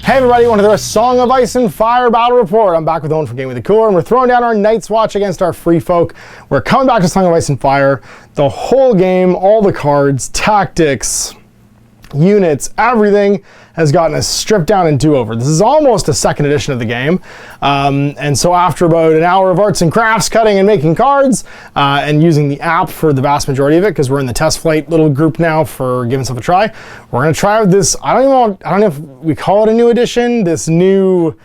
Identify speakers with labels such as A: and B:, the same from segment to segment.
A: Hey everybody, welcome to the Song of Ice and Fire Battle Report. I'm back with Owen from Game with the Cooler, and we're throwing down our Night's Watch against our Free Folk. We're coming back to Song of Ice and Fire. The whole game, all the cards, tactics, units, everything has gotten a stripped down and do-over. This is almost a second edition of the game. And so after about an hour of arts and crafts, cutting and making cards, and using the app for the vast majority of it, because we're in the test flight little group now for giving stuff a try, we're gonna try out this, I don't know if we call it a new edition, this new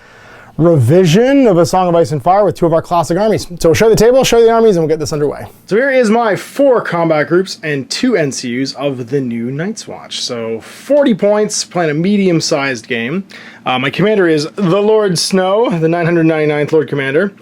A: revision of A Song of Ice and Fire with two of our classic armies. So we'll show you the table, show you the armies, and we'll get this underway. So here is my 4 combat groups and 2 NCUs of the new Night's Watch. So 40 points, playing a medium-sized game. My commander is the Lord Snow, the 999th Lord Commander.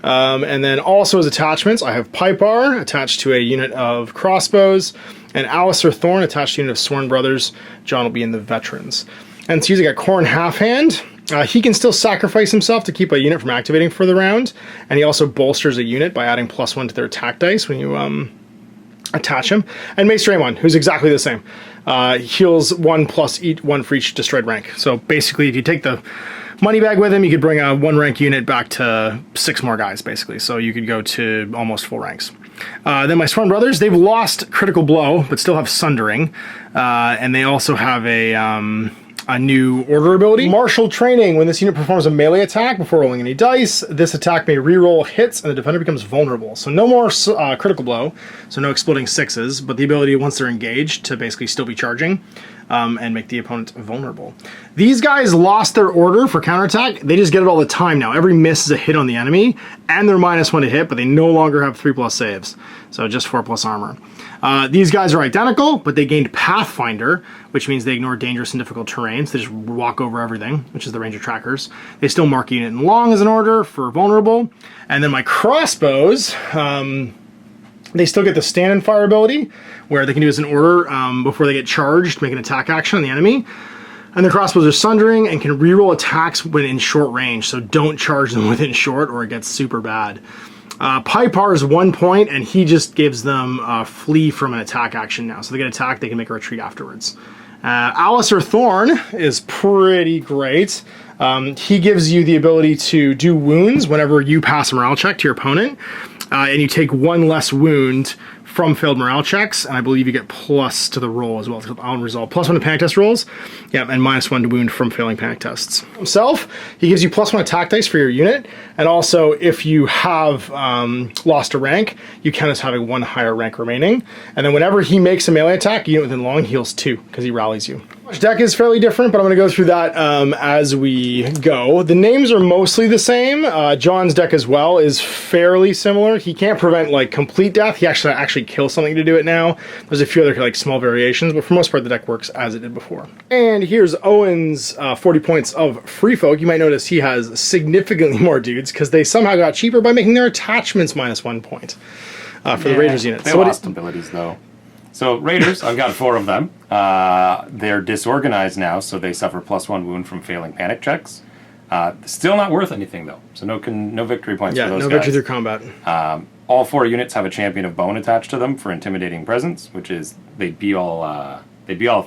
A: And then also as attachments, I have Pipar attached to a unit of crossbows, and Alistar Thorne attached to a unit of Sworn Brothers. John will be in the veterans. And so using a Khorne Halfhand. He can still sacrifice himself to keep a unit from activating for the round, and he also bolsters a unit by adding +1 to their attack dice when you attach him. And Mace Draymond, who's exactly the same. Heals 1 plus 1 for each destroyed rank. So basically, if you take the money bag with him, you could bring a 1 rank unit back to 6 more guys, basically. So you could go to almost full ranks. Then my Sworn Brothers, they've lost Critical Blow, but still have Sundering. And they also have a new order ability. Martial Training. When this unit performs a melee attack before rolling any dice, this attack may reroll hits and the defender becomes vulnerable. So no more critical blow, so no exploding 6s, but the ability once they're engaged to basically still be charging and make the opponent vulnerable. These guys lost their order for counterattack. They just get it all the time now. Every miss is a hit on the enemy, and they're -1 to hit, but they no longer have 3+ saves. So just 4+ armor. These guys are identical, but they gained Pathfinder, which means they ignore dangerous and difficult terrains. They just walk over everything, which is the Ranger Trackers. They still mark a unit in long as an order for vulnerable. And then my crossbows, they still get the stand and fire ability, where they can do as an order before they get charged, make an attack action on the enemy. And the crossbows are Sundering and can reroll attacks when in short range, so don't charge them within short or it gets super bad. Pipar is 1 point, and he just gives them flee from an attack action now. So they get attacked, they can make a retreat afterwards. Alistar Thorne is pretty great. He gives you the ability to do wounds whenever you pass a morale check to your opponent, and you take 1 less wound from failed morale checks, and I believe you get plus to the roll as well. I'll resolve +1 to panic test rolls, yeah, and -1 to wound from failing panic tests. Himself, he gives you +1 attack dice for your unit, and also if you have lost a rank, you count as having 1 higher rank remaining. And then whenever he makes a melee attack, unit within long heals 2 because he rallies you. Each deck is fairly different, but I'm going to go through that as we go. The names are mostly the same. John's deck as well is fairly similar. He can't prevent like complete death. He actually kills something to do it now. There's a few other like small variations, but for the most part the deck works as it did before. And here's Owen's 40 points of Free Folk. You might notice he has significantly more dudes because they somehow got cheaper by making their attachments -1 point for the Raiders unit.
B: They lost abilities though. So Raiders, I've got 4 of them. They're disorganized now, so they suffer +1 wound from failing panic checks. Still not worth anything though, so no victory points for those guys.
A: Yeah, no victory through combat.
B: All 4 units have a Champion of Bone attached to them for intimidating presence, which is they'd be all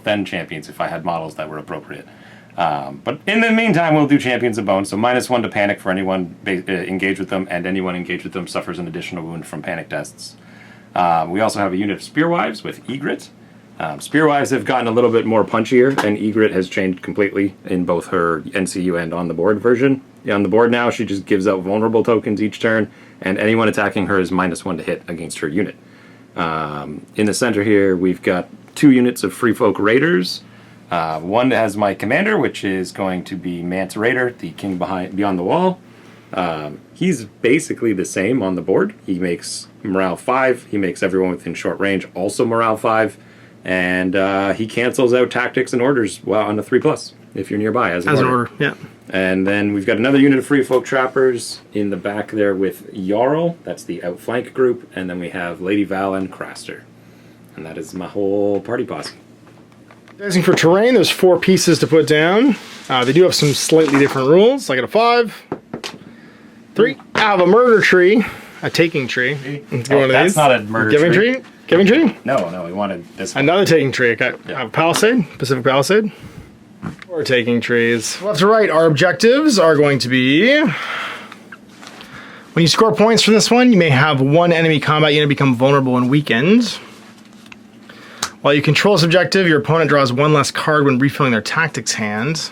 B: Fen champions if I had models that were appropriate. But in the meantime, we'll do Champions of Bone, so -1 to panic for anyone engaged with them, and anyone engaged with them suffers an additional wound from panic tests. We also have a unit of Spearwives with Egret. Spearwives have gotten a little bit more punchier, and Egret has changed completely in both her NCU and on the board version. On the board now, she just gives out vulnerable tokens each turn, and anyone attacking her is -1 to hit against her unit. In the center here, we've got 2 units of Free Folk Raiders. One has my commander, which is going to be Mance Raider, the king beyond the wall. He's basically the same on the board. He makes morale 5. He makes everyone within short range also morale 5. And he cancels out tactics and orders on a 3+ if you're nearby as an order.
A: Yeah.
B: And then we've got another unit of Free Folk Trappers in the back there with Jarl. That's the outflank group. And then we have Lady Val and Craster. And that is my whole party posse.
A: Guessing for terrain, there's 4 pieces to put down. They do have some slightly different rules. I got a 5, 3. I have a murder tree, a taking tree.
B: That's not a murder tree.
A: Giving tree?
B: No, we wanted this one.
A: Another taking tree. I got a Palisade, Pacific Palisade. We're taking trees. Left to right, our objectives are going to be... When you score points for this one, you may have one enemy combat unit become vulnerable and weakened. While you control this objective, your opponent draws one less card when refilling their tactics hand.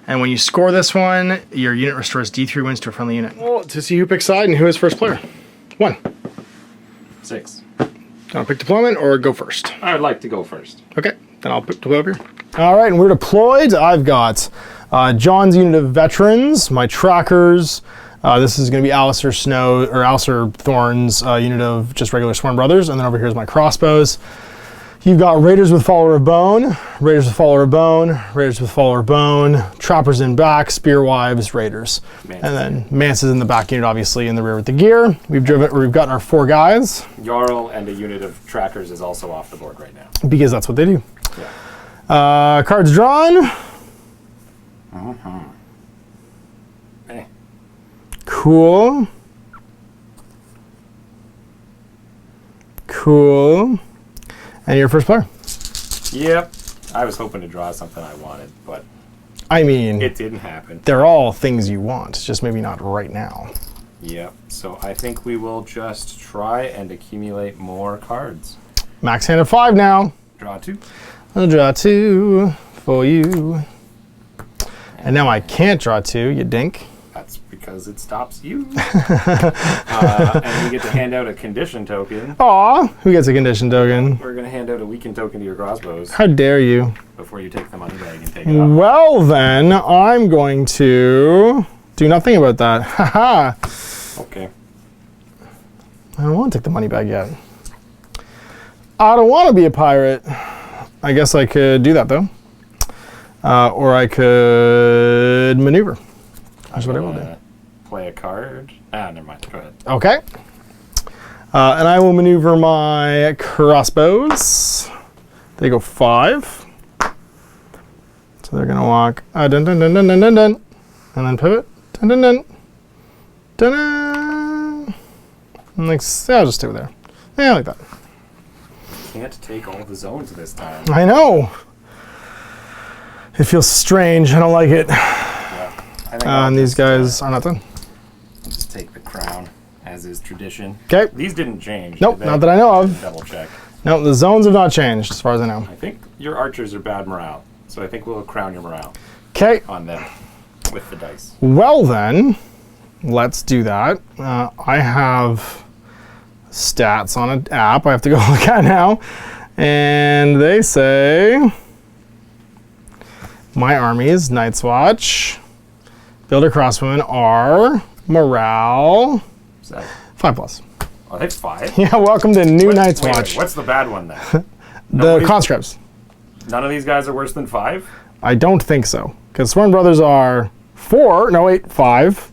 A: And when you score this one, your unit restores D3 wins to a friendly unit. Well, to see who picks side and who is first player. 1.
B: 6.
A: Do you want to pick deployment or go first?
B: I would like to go first.
A: Okay, then I'll pick deploy up here. All right, and we're deployed. I've got John's unit of veterans, my trackers. This is going to be Alistar Thorne's unit of just regular Sworn Brothers, and then over here is my crossbows. You've got Raiders with Follower of Bone, Raiders with Follower of Bone, Raiders with Follower of Bone, Trappers in back, Spearwives, Raiders. And then Mances in the back unit, obviously, in the rear with the gear. We've gotten our 4 guys.
B: Jarl and a unit of trackers is also off the board right now.
A: Because that's what they do.
B: Yeah.
A: Cards drawn.
B: Hey.
A: Cool. Cool. And you're first player.
B: Yep. I was hoping to draw something I wanted, but
A: I mean,
B: it didn't happen.
A: They're all things you want, just maybe not right now.
B: Yep. So I think we will just try and accumulate more cards.
A: Max hand of 5 now.
B: Draw 2.
A: I'll draw 2 for you. And now I can't draw 2, you dink.
B: That's because it stops you. And we get to hand out a condition token.
A: Aw, who gets a condition token?
B: We're going to hand out a weakened token to your crossbows.
A: How dare you?
B: Before you take the money bag and take it off.
A: Well then, I'm going to do nothing about that. Haha.
B: Okay.
A: I don't want to take the money bag yet. I don't want to be a pirate. I guess I could do that though. Or I could maneuver. That's what I will do.
B: Play a card. Never mind. Go ahead.
A: Okay. And I will maneuver my crossbows. They go 5. So they're gonna walk dun dun dun dun dun dun dun, and then pivot dun dun dun dun dun. And like, I'll just stay there. Yeah, like that.
B: Can't take all the zones this time.
A: I know. It feels strange. I don't like it. And these guys are not done.
B: I'll just take the crown, as is tradition.
A: Okay.
B: These didn't change.
A: Nope, not that I know of.
B: Double check.
A: No, the zones have not changed, as far as I know.
B: I think your archers are bad morale, so I think we'll crown your morale.
A: Okay.
B: On them, with the dice.
A: Well then, let's do that. I have stats on an app I have to go look at now, and they say my armies, Night's Watch, Builder Crossbowmen are morale 5+.
B: Oh, that's 5?
A: Yeah, welcome to new Night's Watch.
B: Wait, what's the bad one then?
A: The conscripts.
B: None of these guys are worse than 5?
A: I don't think so. Because Sworn Brothers are 4, no wait, 5.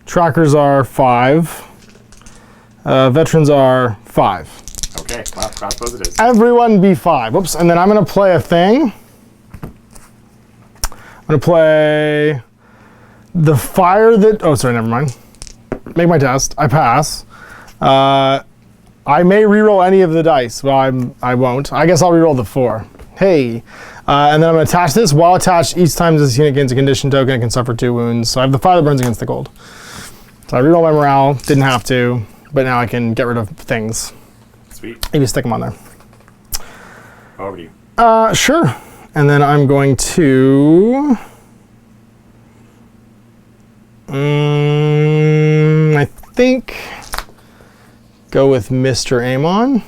A: Trackers are 5. Veterans are 5.
B: Okay, well, crossbows it is.
A: Everyone be 5. Whoops, and then I'm going to play a thing. I'm going to play the fire that... Oh, sorry, never mind. Make my test. I pass. I may reroll any of the dice. Well, I won't. I guess I'll reroll the 4. Hey. And then I'm going to attach this. While attached, each time this unit gains a condition token, it can suffer 2 wounds. So I have the fire that burns against the cold. So I reroll my morale. Didn't have to. But now I can get rid of things.
B: Sweet.
A: Maybe stick them on there.
B: Over to you.
A: Sure. And then I'm going to... I think go with Mr. Amon,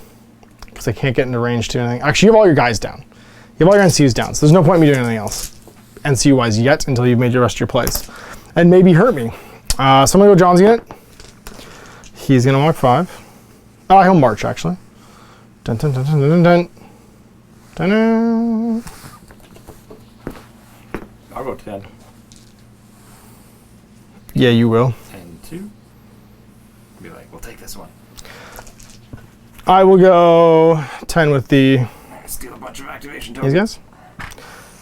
A: because I can't get into range to anything. Actually, you have all your guys down. You have all your NCUs down, so there's no point in me doing anything else, NCU-wise yet, until you've made the rest of your plays. And maybe hurt me. So I'm going to go John's unit. He's going to walk 5. Oh, he'll march, actually. Dun dun dun dun dun dun. Dun dun.
B: I'll go 10.
A: Yeah, you will.
B: 10-2. Be like, we'll take this one.
A: I will go 10 with the...
B: Steal a bunch of activation tokens.
A: These guys?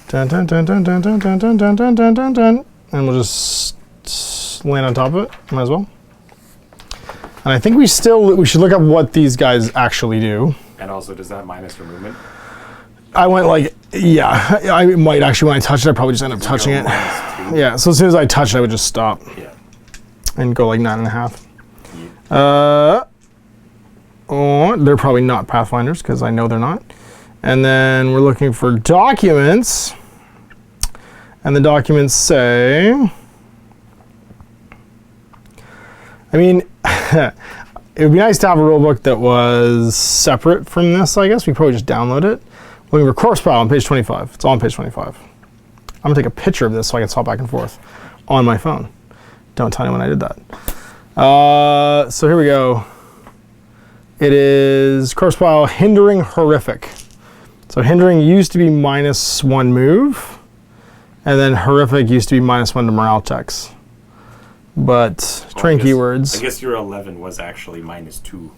A: Dun dun dun dun dun dun dun dun dun dun dun dun dun. And we'll just land on top of it. Might as well. And I think we should look up what these guys actually do.
B: And also, does that minus your movement?
A: I went like, yeah, I might actually, when I touched it, I probably just end up touching it. Yeah, so as soon as I touch it, I would just stop.
B: Yeah.
A: And go like 9.5.
B: Yeah.
A: Oh, they're probably not Pathfinders, because I know they're not. And then we're looking for documents. And the documents say, I mean, it would be nice to have a rulebook that was separate from this, I guess. We could probably just download it. Looking for course file on page 25. It's all on page 25. I'm going to take a picture of this so I can swap back and forth on my phone. Don't tell anyone I did that. So here we go. It is course file hindering horrific. So hindering used to be -1 move, and then horrific used to be -1 to morale checks. But train keywords.
B: I guess your 11 was actually -2.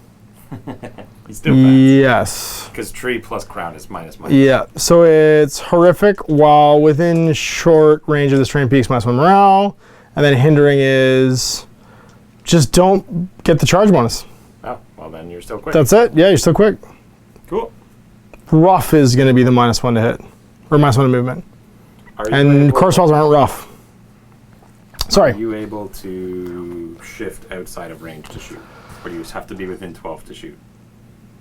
B: He's still bad.
A: Yes.
B: Because tree plus crown is -1.
A: Yeah. So it's horrific while within short range of the train peaks -1 morale, and then hindering is just don't get the charge bonus.
B: Oh, well then you're still quick.
A: That's it. Yeah, you're still quick.
B: Cool.
A: Rough is going to be the -1 to hit, or -1 to movement. And course files aren't rough. Sorry.
B: Are you able to shift outside of range to shoot? Or do you have to be within 12 to shoot?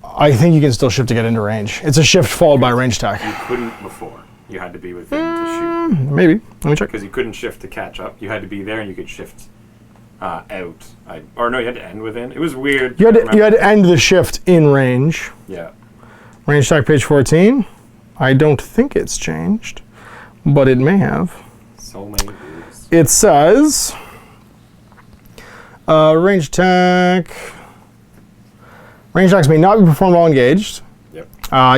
A: I think you can still shift to get into range. It's a shift followed by a range attack.
B: You couldn't before. You had to be within to shoot.
A: Maybe. Let me check.
B: Because you couldn't shift to catch up. You had to be there and you could shift out. Or no, you had to end within. It was weird.
A: You had to end the shift in range.
B: Yeah.
A: Range attack page 14. I don't think it's changed, but it may have.
B: So many rules.
A: It says range attack. Range attacks may not be performed while engaged.
B: Yep.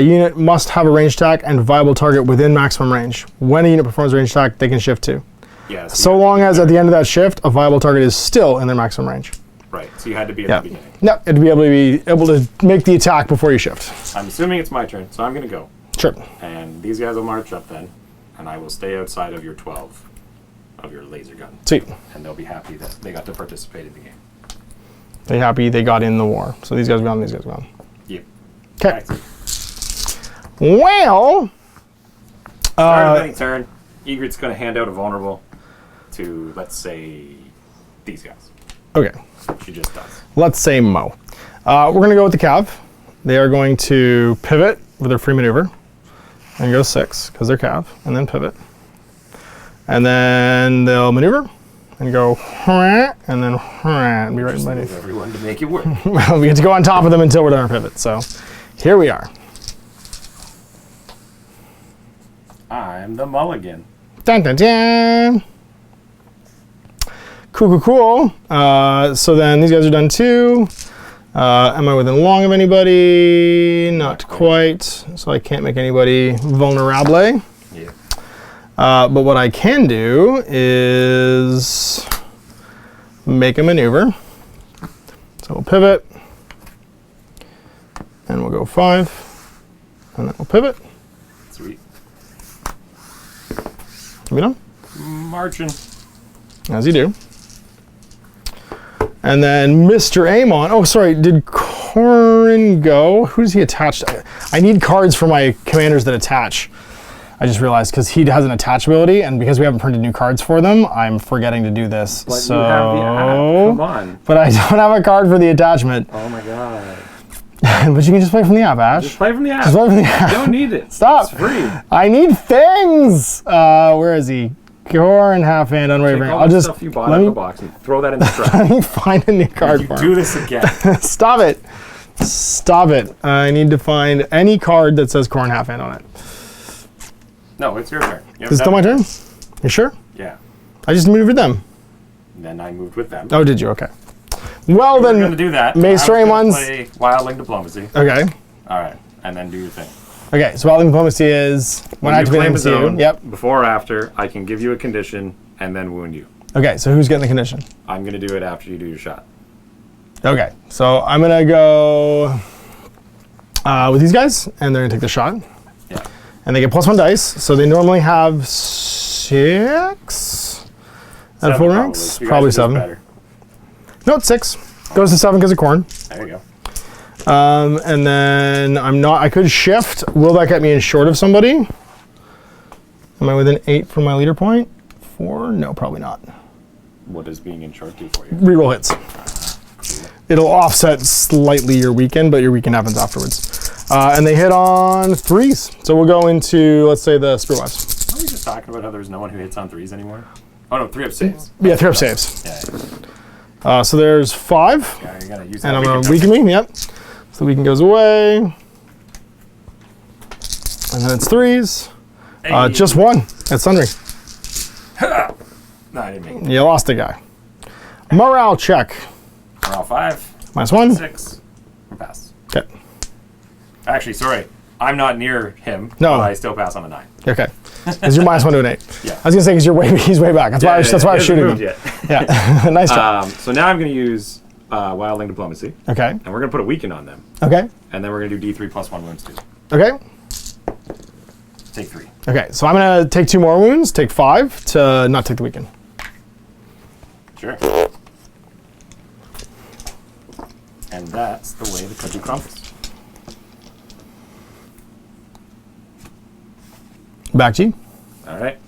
A: Unit must have a range attack and viable target within maximum range. When a unit performs a range attack, they can shift to.
B: Yeah,
A: so long as at the end of that shift, a viable target is still in their maximum range.
B: Right. So you had to be at the beginning.
A: No, it'd be able to make the attack before you shift.
B: I'm assuming it's my turn, so I'm going to go.
A: Sure.
B: And these guys will march up then, and I will stay outside of your 12 of your laser gun.
A: Sweet.
B: And they'll be happy that they got to participate in the game.
A: They happy they got in the war. So these guys are gone, these guys are gone.
B: Yep.
A: Okay. Well.
B: Start of any turn, Egret's going to hand out a vulnerable to, let's say, these guys.
A: Okay.
B: She just does.
A: Let's say Mo. We're going to go with the Cav. They are going to pivot with their free maneuver and go 6 because they're Cav, and then pivot. And then they'll maneuver and go and then and be right in my knee.
B: Everyone to make it work.
A: Well, we get to go on top of them until we're done our pivot. So here we are.
B: I'm the mulligan.
A: Dun, dun, dun. Cool. So then these guys are done too. Am I within long of anybody? Not quite. So I can't make anybody vulnerable.
B: Yeah.
A: But what I can do is make a maneuver. So we'll pivot. And we'll go 5. And then we'll pivot.
B: Sweet.
A: Are we done?
B: Marching.
A: As you do. And then Mr. Amon. Oh, sorry. Did Corin go? Who does he attach to? I need cards for my commanders that attach. I just realized because he has an attach ability, and because we haven't printed new cards for them, I'm forgetting to do this.
B: But you have the app. Come on.
A: But I don't have a card for the attachment.
B: Oh my god.
A: But you can just play from the app, Ash.
B: Just play from the app.
A: Just play from the app.
B: You don't need it.
A: Stop.
B: It's free.
A: I need things. Where is he? Corin, half hand, unwavering.
B: Take all the stuff you bought out of the box and throw that in the trash.
A: Let me find a new card for him.
B: Do this again.
A: Stop it. Stop it. I need to find any card that says Corin half hand on it.
B: No, it's your turn.
A: Is it still my turn? You sure?
B: Yeah.
A: I just maneuvered them.
B: And then I moved with them.
A: Oh, did you? Okay. Well,
B: We're
A: then.
B: going to do that.
A: Maester Amon's.
B: Play Wildling Diplomacy.
A: Okay.
B: All right. And then do your thing.
A: Okay, so Wildling Diplomacy is when I activate MCU. Yep.
B: Before or after, I can give you a condition and then wound you.
A: Okay, so who's getting the condition?
B: I'm going to do it after you do your shot.
A: Okay, so I'm going to go with these guys, and they're going to take the shot.
B: Yeah.
A: And they get +1 dice, so they normally have 6 at full ranks. Probably 7.
B: Better.
A: No, it's 6. Goes to 7 because of Corn.
B: There you go.
A: And then I could shift. Will that get me in short of somebody? Am I within 8 from my leader point? 4? No, probably not.
B: What does being in short do for you?
A: Reroll hits. It'll offset slightly your weekend, but your weekend happens afterwards. And they hit on 3s. So we'll go into, let's say, the Spear Wives.
B: Are we just talking about how there's no one who hits on 3s anymore? Oh no, 3 up saves.
A: Yeah, 3 up saves.
B: Yeah.
A: So there's 5.
B: Yeah, you gotta use that.
A: And I'm going to weaken me, yep. So the weaken goes away. And then it's 3s.
B: Hey.
A: Just 1 at Sundry.
B: No, I didn't make it.
A: You lost a guy. Morale check.
B: Morale 5.
A: -1.
B: 6. Or pass.
A: Okay.
B: Actually, sorry. I'm not near him.
A: No.
B: But I still pass on a 9.
A: Okay. Because you're -1 to an 8.
B: Yeah.
A: I was gonna say because he's way back. That's why I was shooting him.
B: Yet.
A: Yeah. Nice job.
B: So now I'm going to use Wildling Diplomacy.
A: Okay.
B: And we're going to put a weaken on them.
A: Okay.
B: And then we're going to do D3 +1 wounds too.
A: Okay.
B: Take 3.
A: Okay. So I'm gonna take 2 more wounds. Take 5 to not take the weaken.
B: Sure. And that's the way the cookie crumbles.
A: Back to you.
B: All right.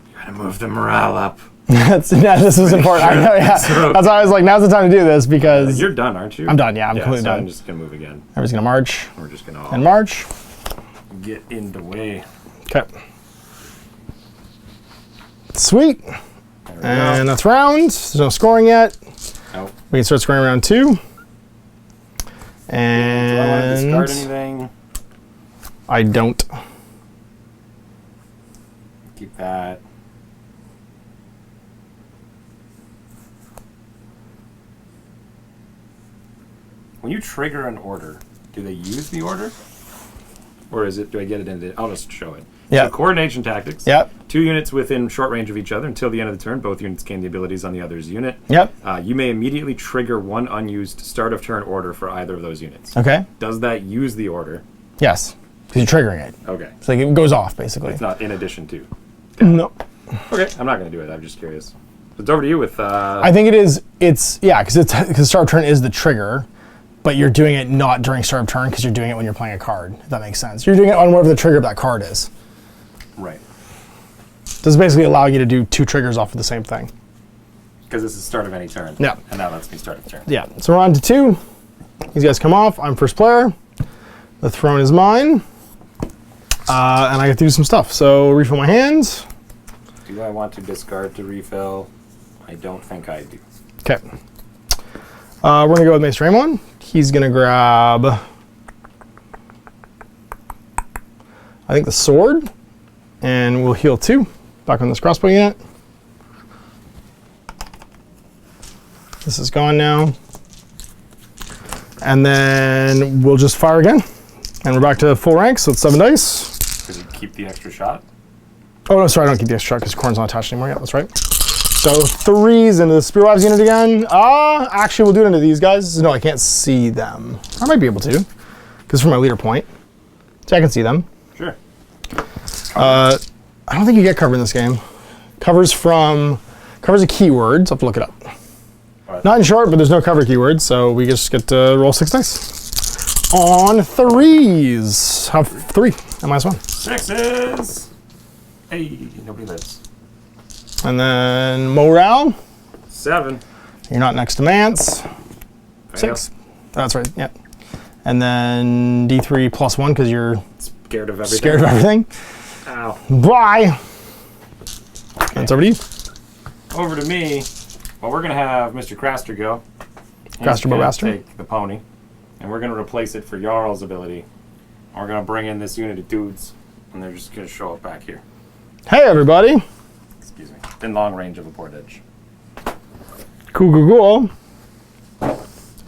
B: You gotta move the morale up.
A: This was important. I know, yeah. That's why I was like, now's the time to do this because
B: You're done, aren't you?
A: I'm done. Yeah, I'm completely
B: so
A: done.
B: I'm just gonna move again.
A: Everybody's gonna march
B: We're just gonna
A: and march.
B: get in the way.
A: Okay. Sweet.
B: There we
A: And
B: go.
A: that's round. There's no scoring yet.
B: Oh.
A: We can start scoring round 2.
B: Do I want to discard
A: And
B: anything?
A: I don't.
B: Keep that. When you trigger an order, do they use the order? Or do I get it in the... I'll just show it.
A: Yeah.
B: So coordination tactics.
A: Yep.
B: 2 units within short range of each other until the end of the turn. Both units gain the abilities on the other's unit.
A: Yep.
B: You may immediately trigger 1 unused start of turn order for either of those units.
A: Okay.
B: Does that use the order?
A: Yes. Because you're triggering it.
B: Okay.
A: It's like it goes off basically.
B: It's not in addition to.
A: No.
B: Okay. I'm not going to do it. I'm just curious. It's over to you with...
A: I think it is. It's yeah, because start of turn is the trigger, but you're doing it not during start of turn because you're doing it when you're playing a card. If that makes sense. You're doing it on whatever the trigger of that card is.
B: Right.
A: This is basically allow you to do 2 triggers off of the same thing.
B: Because this is the start of any turn.
A: Yeah.
B: And that lets me start a turn.
A: Yeah. So we're on to 2. These guys come off. I'm first player. The throne is mine. And I get to do some stuff. So refill my hands.
B: Do I want to discard to refill? I don't think I do.
A: Okay. We're going to go with Mace Raymond. He's going to grab, I think, the sword. And we'll heal 2. Back on this crossbow unit. This is gone now. And then we'll just fire again. And we're back to full rank, so it's 7 dice.
B: Because you keep the extra shot?
A: Oh, no, sorry, I don't keep the extra shot because Corn's not attached anymore. Yeah, that's right. So 3s into the Spear Wives unit again. Actually, we'll do it into these guys. No, I can't see them. I might be able to, because from my leader point. So I can see them.
B: Sure.
A: I don't think you get cover in this game. Cover's a keyword, so I have to look it up.
B: What?
A: Not in short, but there's no cover keyword, so we just get to roll 6 dice. On 3s. Have 3 at -1.
B: 6s! Hey, nobody lives.
A: And then morale.
B: 7.
A: You're not next to Mance.
B: Fail.
A: 6. That's right, yeah. And then D3 +1 because you're
B: Scared of everything.
A: scared of everything.
B: Ow.
A: Bye! That's over to you.
B: Over to me. Well, we're going to have Mr. Craster go.
A: Craster
B: gonna
A: Baraster.
B: take the pony. And we're going to replace it for Jarl's ability. And we're going to bring in this unit of dudes. And they're just going to show up back here.
A: Hey, everybody.
B: Excuse me. In long range of a board edge.
A: Cool, cool, cool.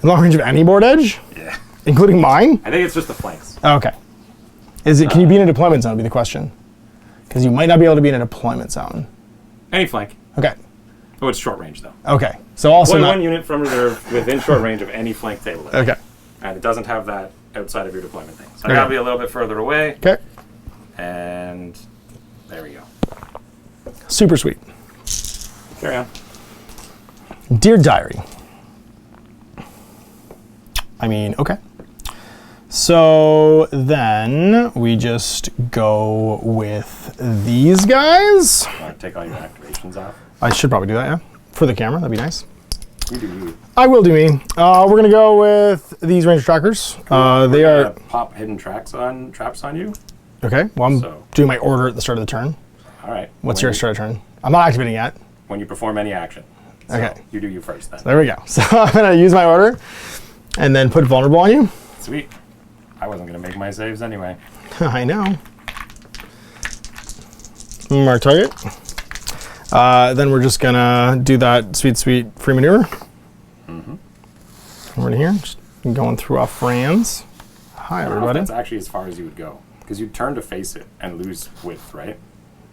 A: In long range of any board edge?
B: Yeah.
A: Including mine?
B: I think it's just the flanks.
A: Oh, okay. Can you be in a deployment zone, would be the question. Because you might not be able to be in a deployment zone.
B: Any flank.
A: Okay.
B: Oh, it's short range, though.
A: Okay. So also
B: One unit from reserve within short range of any flank table.
A: Okay.
B: And it doesn't have that outside of your deployment thing. So
A: Okay.
B: I gotta be a little bit further away.
A: Okay.
B: And there we go.
A: Super sweet.
B: Carry on.
A: Dear Diary. I mean, okay. So then we just go with these guys.
B: You want to take all your activations off?
A: I should probably do that, yeah. For the camera, that'd be nice.
B: You do you.
A: I will do me. We're gonna go with these ranger trackers.
B: Cool.
A: They are
B: pop hidden traps on you.
A: okay. Well, I'm doing my order at the start of the turn.
B: All right.
A: What's your start of turn? I'm not activating yet.
B: When you perform any action. So
A: Okay.
B: You do you first then.
A: So there we go. So I'm gonna use my order, and then put vulnerable on you.
B: Sweet. I wasn't gonna make my saves anyway.
A: I know. Mark target. Then we're just gonna do that sweet free maneuver. Over to here, just going through off Franz. Hi,
B: I don't know if
A: everybody.
B: that's actually as far as you would go, because you'd turn to face it and lose width, right?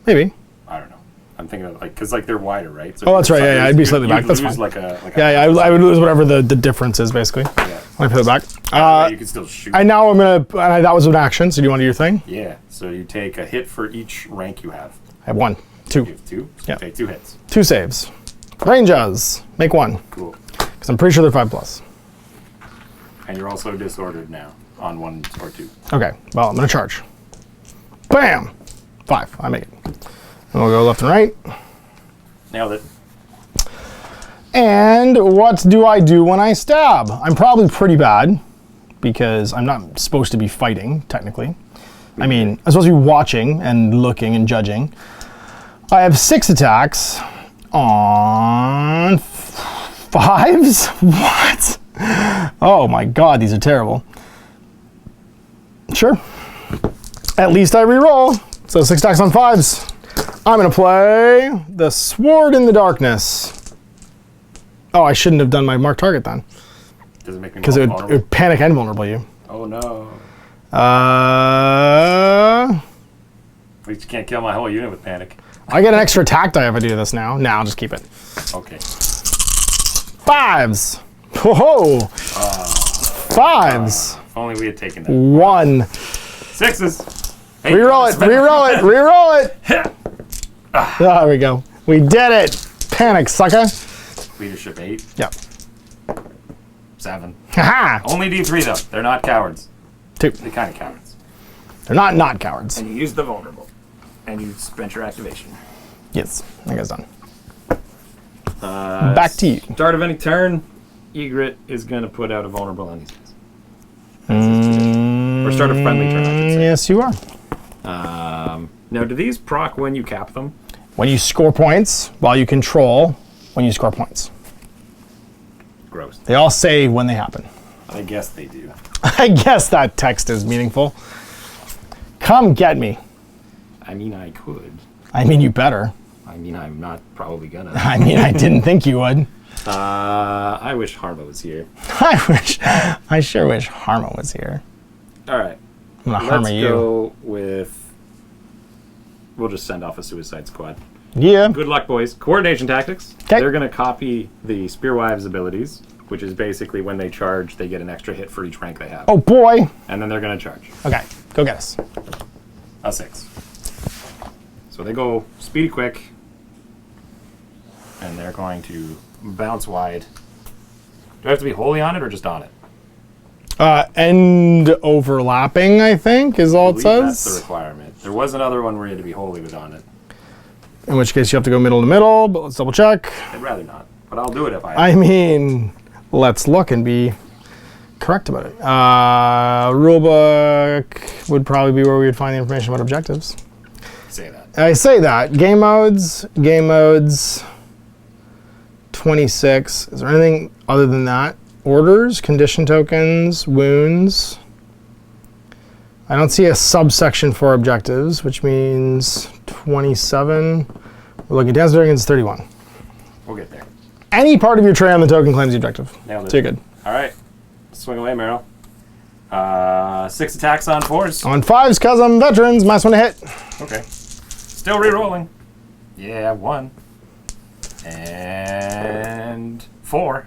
A: Maybe.
B: I don't know. I'm thinking of because they're wider, right? So
A: Oh, that's right. Yeah, I'd be slightly back.
B: you'd
A: That's
B: lose
A: fine.
B: Like a
A: Yeah, I would lose whatever the difference is, basically.
B: Yeah.
A: Let me put it back.
B: You can still shoot.
A: And now I'm gonna. That was an action. So do you want to do your thing?
B: Yeah. So you take a hit for each rank you have.
A: I have 1, 2,
B: You have 2. So
A: Yeah.
B: you take 2 hits.
A: 2 saves. Ranges. Make 1.
B: Cool.
A: Because I'm pretty sure they're 5+.
B: And you're also disordered now on 1 or 2.
A: Okay. Well, I'm gonna charge. Bam. 5. I make it. And we'll go left and right.
B: Nailed it.
A: And what do I do when I stab? I'm probably pretty bad because I'm not supposed to be fighting, technically. I mean, I'm supposed to be watching and looking and judging. I have 6 attacks on 5s? What? Oh my god, these are terrible. Sure. At least I reroll. So 6 attacks on 5s. I'm gonna play the Sword in the Darkness. Oh, I shouldn't have done my mark target then.
B: Does it make me
A: Because
B: more
A: it
B: vulnerable?
A: would panic and vulnerable you.
B: Oh no.
A: I
B: At least you can't kill my whole unit with panic.
A: get an extra attack die if I do this now. Nah, I'll just keep it.
B: Okay.
A: 5s. Whoa. 5s.
B: If only we had taken that.
A: 1.
B: 6s. Hey,
A: Reroll it. Reroll it. Reroll it. There we go. We did it. Panic, sucker.
B: Leadership 8.
A: Yep.
B: 7.
A: Haha.
B: Only D3 though. They're not cowards.
A: 2.
B: They're kind of cowards.
A: They're not cowards.
B: And you use the vulnerable. And you spent your activation.
A: Yes. I guess done. Back to you.
B: Start of any turn, Egret is going to put out a vulnerable on these guys. Or start a friendly turn, I should say.
A: Yes, you are.
B: Now, do these proc when you cap them?
A: When you score points, while you control, when you score points.
B: Gross.
A: They all say when they happen.
B: I guess they do.
A: I guess that text is meaningful. Come get me.
B: I mean, I could.
A: I mean, you better.
B: I mean, I'm not probably gonna.
A: I mean, I didn't think you would.
B: I wish Harma was here.
A: I sure wish Harma was here.
B: All right.
A: I'm gonna
B: Let's
A: Harma you.
B: go with... We'll just send off a suicide squad.
A: Yeah.
B: Good luck, boys. Coordination tactics.
A: 'Kay.
B: They're going to copy the Spearwives abilities, which is basically when they charge, they get an extra hit for each rank they have.
A: Oh boy.
B: And then they're going to charge.
A: Okay, go get us.
B: A 6. So they go speedy quick. And they're going to bounce wide. Do I have to be wholly on it or just on it?
A: End overlapping, I think, is all
B: I
A: it
B: believe
A: says.
B: that's the requirement. There was another one where you had to be wholly with on it.
A: In which case you have to go middle to middle, but let's double check.
B: I'd rather not. But I'll do it if I
A: I mean, let's look and be correct about it. Rulebook would probably be where we would find the information about objectives.
B: say that.
A: I say that. Game modes, 26. Is there anything other than that? Orders, condition tokens, wounds. I don't see a subsection for objectives, which means 27. We're looking at dance tokens, 31.
B: We'll get there.
A: Any part of your tray on the token claims the objective.
B: Nailed it.
A: So you're good.
B: All right. Swing away, Meryl. 6 attacks on 4s.
A: On 5s, because I'm veterans, -1 to hit.
B: Okay. Still re-rolling. Yeah, 1. And 4.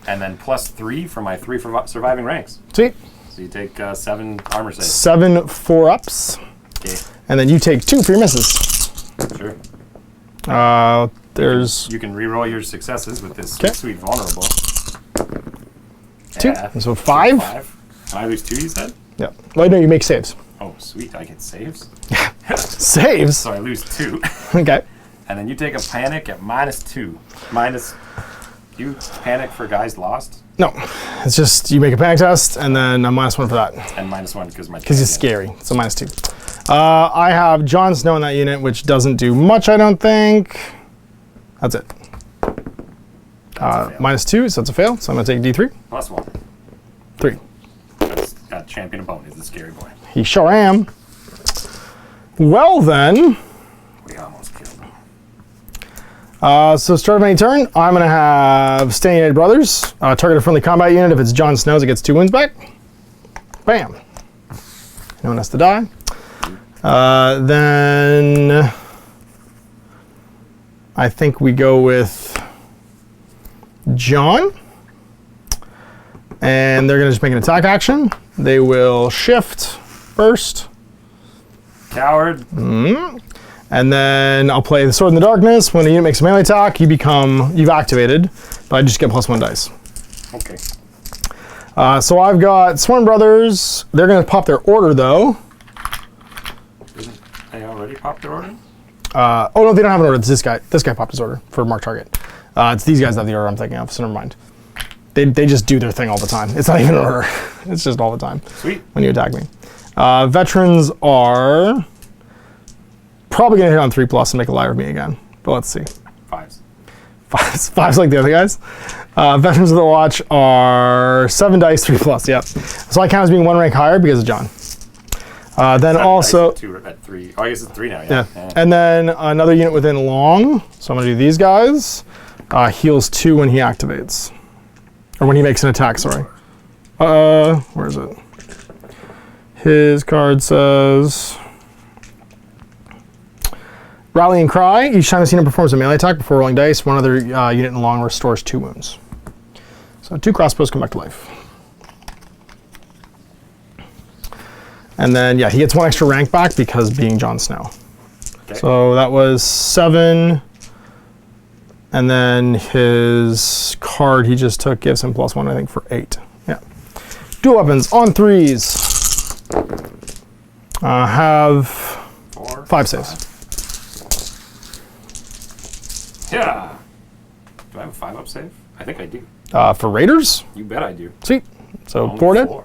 B: And then +3 for my 3 surviving ranks.
A: Sweet.
B: So you take 7 armor saves.
A: 7 4-ups.
B: Okay.
A: And then you take 2 for your misses.
B: Sure.
A: There's
B: You can re-roll your successes with this
A: 'Kay.
B: sweet vulnerable.
A: 2.
B: Yeah.
A: So 5.
B: 5. Can I lose 2, you said?
A: Yeah. Well, no, you make saves.
B: Oh, sweet. I get saves?
A: Saves?
B: So I lose 2.
A: Okay.
B: And then you take a panic at -2. You panic for guys lost?
A: No. It's just you make a panic test, and then a -1 for that.
B: And -1 because my...
A: Because he's scary. So -2. I have Jon Snow in that unit, which doesn't do much, I don't think. That's it. -2, so it's a fail. So I'm going to take D3.
B: +1.
A: 3.
B: That's got champion opponent is the scary boy.
A: He sure am. Well then,
B: We almost killed him.
A: so start of any turn, I'm going to have Standing United Brothers. Target a friendly combat unit. If it's Jon Snow's, it gets 2 wounds back. Bam. No one has to die. Then I think we go with Jon. And they're going to just make an attack action. They will shift first.
B: Coward.
A: And then I'll play the Sword in the Darkness. When a unit makes a melee attack, you've activated, but I just get +1 dice.
B: Okay.
A: So I've got Sworn Brothers. They're going to pop their order, though.
B: Didn't they already popped their order?
A: Oh, no, they don't have an order. It's this guy. This guy popped his order for mark target. It's these guys that have the order I'm thinking of, so never mind. They just do their thing all the time. It's not even an order. It's just all the time.
B: Sweet.
A: When you attack me. Veterans are probably going to hit on 3+ and make a liar of me again. But let's see.
B: 5s.
A: Fives like the other guys. Veterans of the Watch are 7 dice, 3+. Yep. So I count as being 1 rank higher because of Jon. Then also...
B: Dice at 3. Oh, I guess it's 3 now, yeah.
A: And then another unit within long. So I'm going to do these guys. Heals 2 when he activates. Or when he makes an attack, sorry. Where is it? His card says... Rallying Cry. Each time this unit performs a melee attack before rolling dice, one other unit in long restores 2 wounds. So 2 crossbows come back to life. And then, yeah, he gets 1 extra rank back because being Jon Snow. Okay. So that was 7. And then his card he just took gives him +1, I think, for 8. Yeah. Dual weapons on 3s. Have 5 saves.
B: Yeah. Do I have a 5-up save? I think I do.
A: For Raiders?
B: You bet I do.
A: Sweet. So
B: Only
A: 4 dead.
B: 4.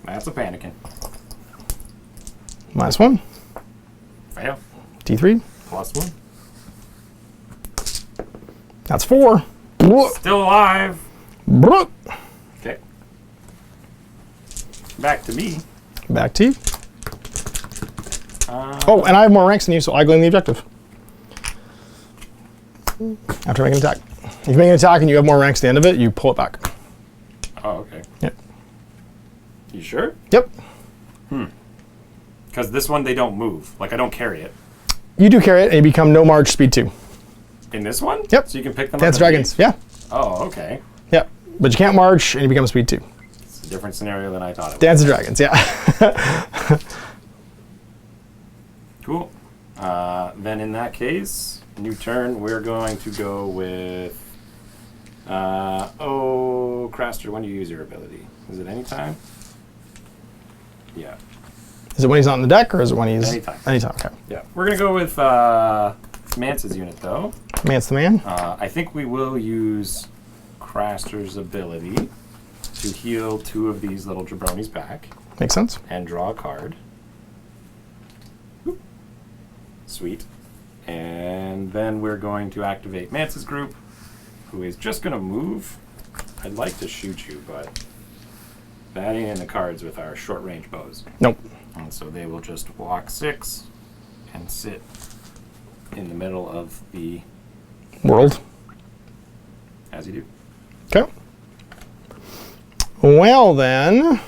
B: That's a panicking.
A: -1.
B: Fail.
A: D3.
B: +1.
A: That's 4.
B: Still alive.
A: Brook.
B: Okay. Back to me.
A: Back to you. Oh, and I have more ranks than you, so I claim the objective. After making an attack. If you make an attack and you have more ranks at the end of it, you pull it back.
B: Oh, okay.
A: Yep.
B: You sure?
A: Yep.
B: Because this one, they don't move. Like, I don't carry it.
A: You do carry it, and you become no march speed 2.
B: In this one?
A: Yep.
B: So you can pick them
A: Dance
B: up?
A: Dragons, yeah.
B: Oh, okay.
A: Yep. But you can't march, and you become speed 2.
B: It's a different scenario than I thought it was.
A: Dance of Dragons, yeah.
B: Cool. Then in that case, new turn, we're going to go with... Craster, when do you use your ability? Is it anytime? Yeah.
A: Is it when he's not in the deck, or is it when he's...
B: Anytime.
A: Anytime, okay.
B: Yeah. We're going to go with Mance's unit, though.
A: Mance the man.
B: I think we will use Craster's ability to heal 2 of these little jabronis back.
A: Makes sense.
B: And draw a card. Oop. Sweet. And then we're going to activate Mance's group, who is just going to move. I'd like to shoot you, but that ain't in the cards with our short-range bows.
A: Nope.
B: And so they will just walk 6 and sit in the middle of the
A: World.
B: As you do.
A: Okay. Well then.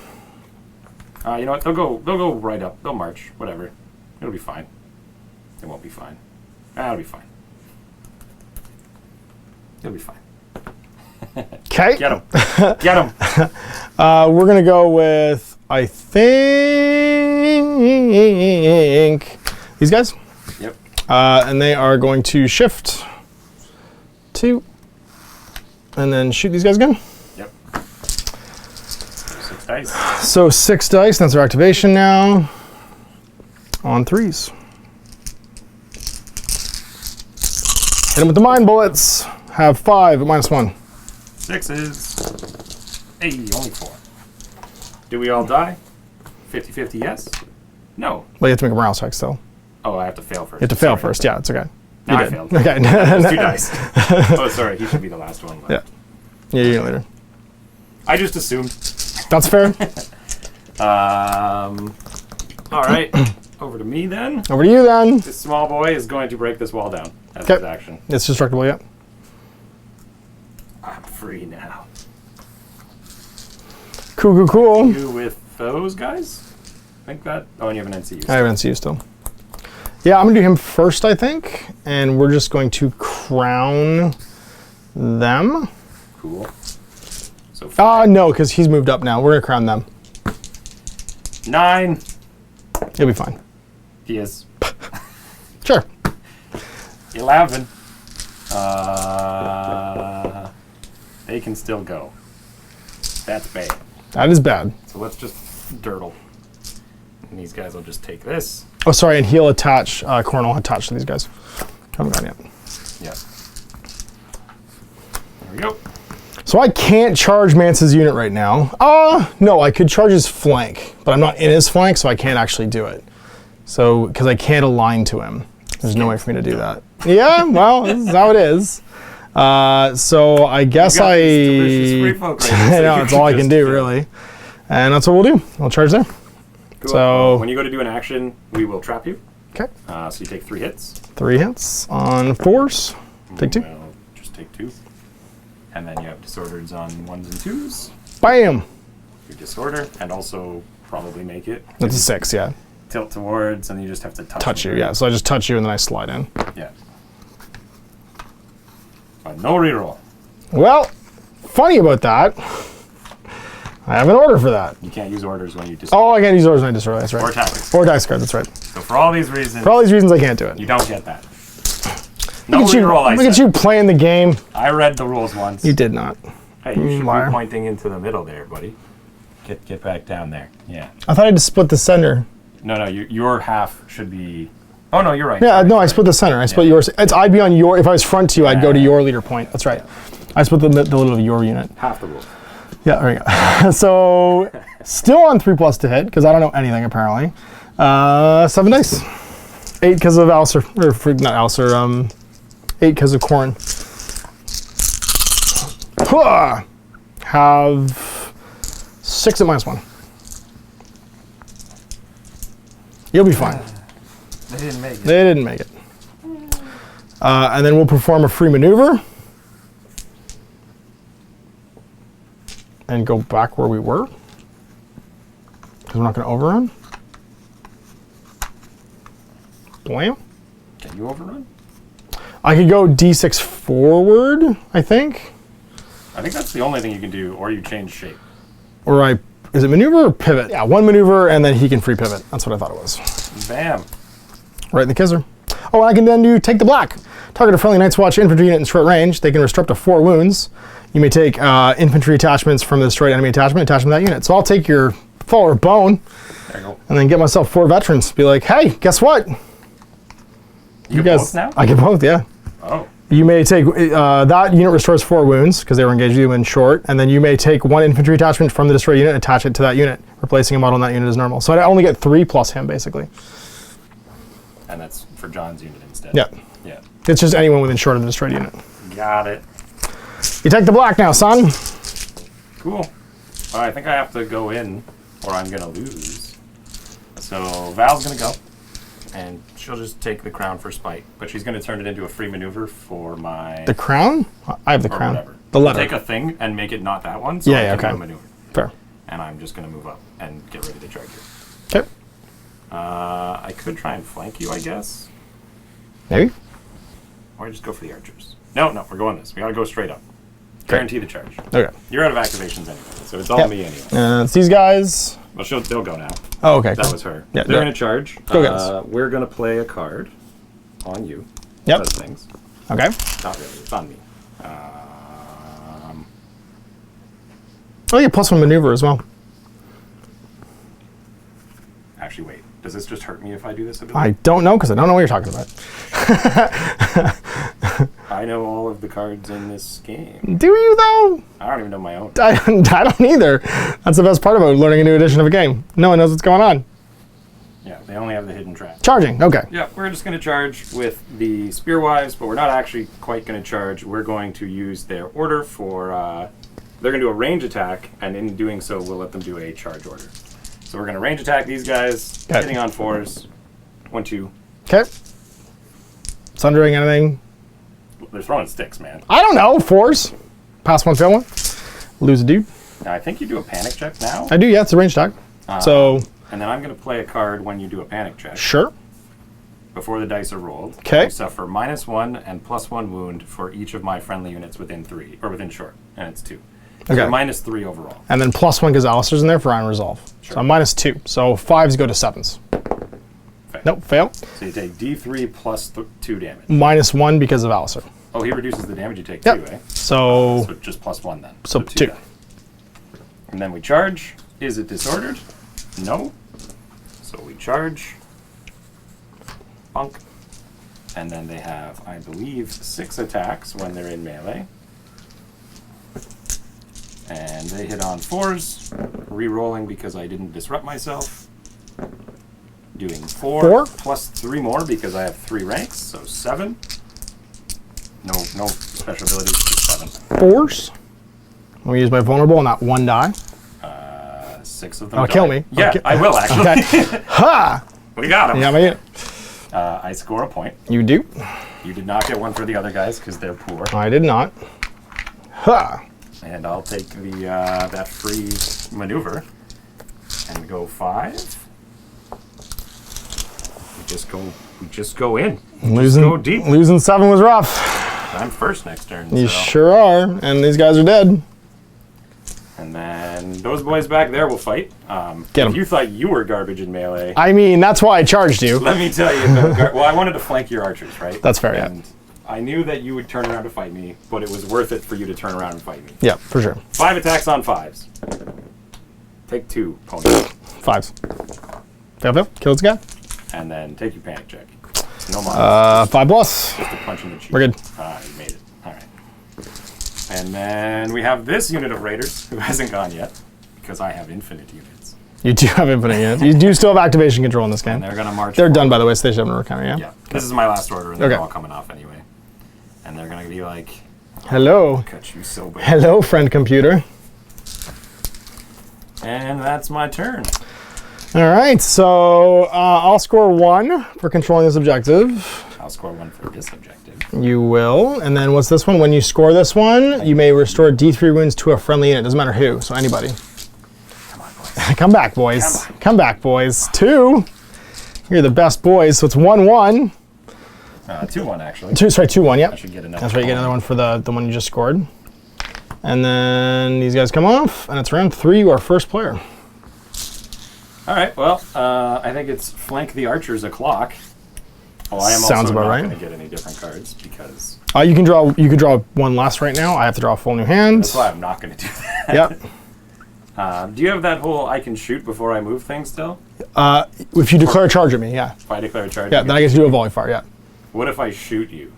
B: You know what? They'll go right up. They'll march. Whatever. It'll be fine. It won't be fine. It'll be fine. It'll be fine.
A: Okay.
B: Get him. Get him.
A: We're gonna go with, I think, these guys.
B: Yep.
A: And they are going to shift 2, and then shoot these guys again.
B: Yep. 6 dice.
A: So 6 dice, that's our activation now. On 3s. Hit him with the mind bullets. Have 5 at -1.
B: 6s. Hey, only 4. Do we all die? 50-50 yes? No.
A: Well, you have to make a morale check still.
B: Oh, I have to fail first.
A: You have to fail first. Yeah, it's okay.
B: No, I
A: did.
B: failed.
A: Okay.
B: There's 2 dice. Oh, sorry. He should be the last one.
A: Yeah. Yeah, you get it later.
B: I just assumed.
A: That's fair.
B: All right. Over to me then.
A: Over to you then.
B: This small boy is going to break this wall down as
A: Okay.
B: his action.
A: It's destructible yet.
B: I'm free now.
A: Cool.
B: You with those guys? I think that. Oh, and you have an NCU.
A: I have NCU still. Yeah, I'm gonna do him first, I think, and we're just going to crown them.
B: Cool. So
A: No, because he's moved up now. We're gonna crown them.
B: 9.
A: He'll be fine.
B: He is.
A: Sure.
B: 11. They can still go. That's bad.
A: That is bad.
B: So let's just dirtle. And these guys will just take this.
A: Oh, sorry, and he'll attach. Corn will attach to these guys. Haven't gone yet.
B: Yeah. There we go.
A: So I can't charge Mance's unit right now. No, I could charge his flank, but I'm not in his flank, so I can't actually do it. So, because I can't align to him. There's no way for me to do that. Yeah, well, this is how it is. So I guess
B: got these delicious free folk right here,
A: I
B: so
A: know,
B: you
A: that's
B: can
A: all I can
B: just
A: do,
B: kill.
A: really. And that's what we'll do. We'll charge there.
B: Cool.
A: So-
B: when you go to do an action, we will trap you.
A: Okay.
B: So you take 3 hits.
A: 3 hits on 4s. Take 2.
B: Well, just take 2. And then you have disorders on 1s and 2s.
A: Bam!
B: Your disorder, and also probably make it.
A: That's a 6, yeah.
B: Tilt towards, and you just have to touch
A: You,
B: them.
A: yeah. So I just touch you and then I slide in.
B: Yeah. But no reroll.
A: Well, funny about that, I have an order for that.
B: You can't use orders when you disorder.
A: Oh, I can't use orders when I destroy. That's right.
B: Or tactics.
A: Or dice card. That's right.
B: So for all these reasons,
A: For all these reasons, I can't do it.
B: you don't get that. No
A: Look at you,
B: reroll, I
A: look at
B: said.
A: you playing the game.
B: I read the rules once.
A: You did not.
B: Hey, you should
A: liar.
B: be pointing into the middle there, buddy. Get back down there. Yeah.
A: I thought I had to split the center.
B: No, your half should be... Oh, no, you're right.
A: Yeah,
B: Sorry,
A: no, I
B: sorry.
A: split the center. I split yours. I'd be on your. If I was front to you, I'd go to your leader point. That's right. I split the middle of your unit.
B: Half the rules.
A: Yeah, there you go. So, still on 3+ to hit because I don't know anything apparently. 7 dice. 8 because of Alistar, or not Alistar. 8 because of Corn. Have 6 at -1. You'll be fine.
B: They didn't make it.
A: They didn't make it. And then we'll perform a free maneuver. And go back where we were. Because we're not going to overrun. Blam.
B: Can you overrun?
A: I could go D6 forward, I think.
B: I think that's the only thing you can do, or you change shape.
A: Or is it maneuver or pivot? Yeah, 1 maneuver and then he can free pivot. That's what I thought it was.
B: Bam.
A: Right in the kisser. Oh, I can then do take the black. Target a friendly Night's Watch infantry unit in short range. They can restore up to 4 wounds. You may take infantry attachments from the destroyed enemy attachment, attach them to that unit. So I'll take your fall or bone,
B: There you go.
A: and then get myself 4 veterans. Be like, hey, guess what?
B: You
A: guys,
B: both now?
A: I get both, yeah.
B: Oh.
A: You may take, that unit restores 4 wounds, because they were engaged with you in short, and then you may take 1 infantry attachment from the destroyed unit and attach it to that unit, replacing a model in that unit as normal. So I only get 3 plus him, basically.
B: And that's for John's unit instead.
A: Yeah.
B: Yeah.
A: It's just anyone within short of the destroyed unit.
B: Got it.
A: You take the black now, son.
B: Cool. I think I have to go in, or I'm going to lose. So Val's going to go, and she'll just take the crown for spite, but she's going to turn it into a free maneuver for my...
A: The crown? I have the
B: or
A: crown.
B: whatever.
A: The letter.
B: Take a thing and make it not that one, so
A: Yeah,
B: I
A: yeah,
B: can
A: okay.
B: do a maneuver.
A: Fair.
B: And I'm just going to move up and get ready to charge you.
A: Okay.
B: I could try and flank you, I guess.
A: Maybe.
B: Or just go for the archers. No, we're going this. We got to go straight up. Guarantee the charge.
A: Okay.
B: You're out of activations anyway, so it's all
A: Yep.
B: me anyway.
A: It's these guys.
B: Well, they'll go now.
A: Oh, okay.
B: That
A: cool.
B: was her.
A: Yeah,
B: They're
A: yeah.
B: going to charge.
A: Go get us.
B: We're going to play a card on you.
A: Yep.
B: Does things.
A: Okay.
B: Not really. It's on me.
A: Oh, yeah, +1 maneuver as well.
B: actually, wait. Does this just hurt me if I do this ability?
A: I don't know, because I don't know what you're talking about.
B: I know all of the cards in this game.
A: Do you, though?
B: I don't even know my own.
A: I don't either. That's the best part about learning a new edition of a game. No one knows what's going on.
B: Yeah, they only have the hidden trap.
A: Charging, okay.
B: Yeah, we're just going to charge with the Spearwives, but we're not actually quite going to charge. We're going to use their order for... they're going to do a range attack, and in doing so, we'll let them do a charge order. So we're going to range attack these guys, hitting on 4s. 1, 2.
A: Okay. Sundering anything?
B: They're throwing sticks, man.
A: I don't know. 4s. Pass 1, fail 1. Lose a dude.
B: Now, I think you do a panic check now.
A: I do, yeah. It's a range attack. So...
B: And then I'm going to play a card when you do a panic check.
A: Sure.
B: Before the dice are rolled.
A: Okay.
B: I suffer -1 and +1 wound for each of my friendly units within 3, or within short, and it's 2. So
A: Okay.
B: -3 overall.
A: And then +1 because Alistar's in there for Iron Resolve.
B: Sure.
A: So I'm -2. So 5s go to 7s.
B: Fair.
A: Nope, fail.
B: So you take D3 plus 2 damage.
A: -1 because of Alistar.
B: Oh, he reduces the damage you take
A: Yep.
B: too, eh?
A: So
B: So just +1 then.
A: So 2.
B: die. And then we charge. Is it disordered? No. So we charge. Bunk. And then they have, I believe, 6 attacks when they're in melee. And they hit on 4s. Re-rolling because I didn't disrupt myself. Doing 4 plus 3 more because I have 3 ranks, so 7. No special abilities, just 7.
A: 4s. I'm going to use my vulnerable on that 1 die.
B: 6 of them.
A: Oh, kill me.
B: Yeah, I will actually.
A: Okay. Ha!
B: We got him.
A: Yeah, my unit.
B: I score a point.
A: You do.
B: You did not get one for the other guys because they're poor.
A: I did not. Ha!
B: And I'll take the that free maneuver and go 5. We just go in. Go deep.
A: Losing 7 was rough.
B: I'm first next turn.
A: You
B: so.
A: sure are, and these guys are dead.
B: And then those boys back there will fight.
A: Get 'em.
B: If you thought you were garbage in melee,
A: I mean, that's why I charged you.
B: let me tell you. Well, I wanted to flank your archers, right?
A: That's fair, yeah.
B: And I knew that you would turn around to fight me, but it was worth it for you to turn around and fight me.
A: Yeah, for sure.
B: 5 attacks on 5s. Take 2, pony.
A: 5s. Fail. Kill this guy.
B: And then take your panic check. No more.
A: 5 plus.
B: Just a punch in the cheek.
A: We're good.
B: You made it. All right. And then we have this unit of raiders who hasn't gone yet because I have infinite units.
A: You do have infinite units. You do still have activation control in this game.
B: And they're going to march.
A: They're done, by the way, so they should have counter, yeah?
B: Yeah. This is my last order, and they're
A: Okay.
B: all coming off anyway. And they're going to be like,
A: Hello.
B: cut you so bad.
A: Hello, friend computer.
B: And that's my turn.
A: All right, so I'll score 1 for controlling this objective.
B: I'll score 1 for this objective.
A: You will. And then what's this one? When you score this one, you may restore D3 wounds to a friendly unit. Doesn't matter who, so anybody.
B: Come on, boys.
A: Come back, boys.
B: Come on.
A: Come back, boys. 2. You're the best boys, so it's 1-1.
B: 2-1, actually.
A: 2-1, yep.
B: I should get another.
A: That's right, you get another one for the one you just scored. And then these guys come off, and it's round 3, you are first player.
B: All right, well, I think it's flank the archers o'clock. Oh, I am
A: Sounds
B: also
A: about
B: not
A: right.
B: going to get any different cards because
A: You can draw 1 less right now. I have to draw a full new hand.
B: that's why I'm not going to do that.
A: Yep.
B: Do you have that whole I can shoot before I move thing still?
A: If you declare a charge at me, yeah.
B: If I declare a charge?
A: Yeah, then I get to do a volley fire, yeah.
B: What if I shoot you?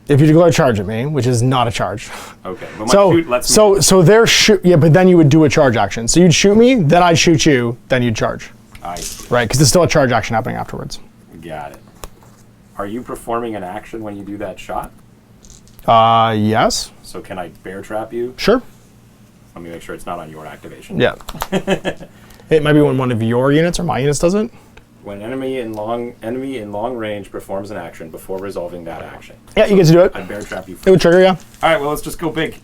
A: If you declare a charge at me, which is not a charge.
B: Okay, but my shoot lets me...
A: So they're shoot, yeah, but then you would do a charge action. So you'd shoot me, then I'd shoot you, then you'd charge.
B: I see.
A: Right, because there's still a charge action happening afterwards.
B: Got it. Are you performing an action when you do that shot?
A: Yes.
B: So can I bear trap you?
A: Sure.
B: Let me make sure it's not on your activation.
A: Yeah. It might be when one of your units or my units does it.
B: When enemy in long range performs an action before resolving that action.
A: Yeah, you get to do it.
B: I bear trap you.
A: It would trigger, yeah.
B: All right, well, let's just go big.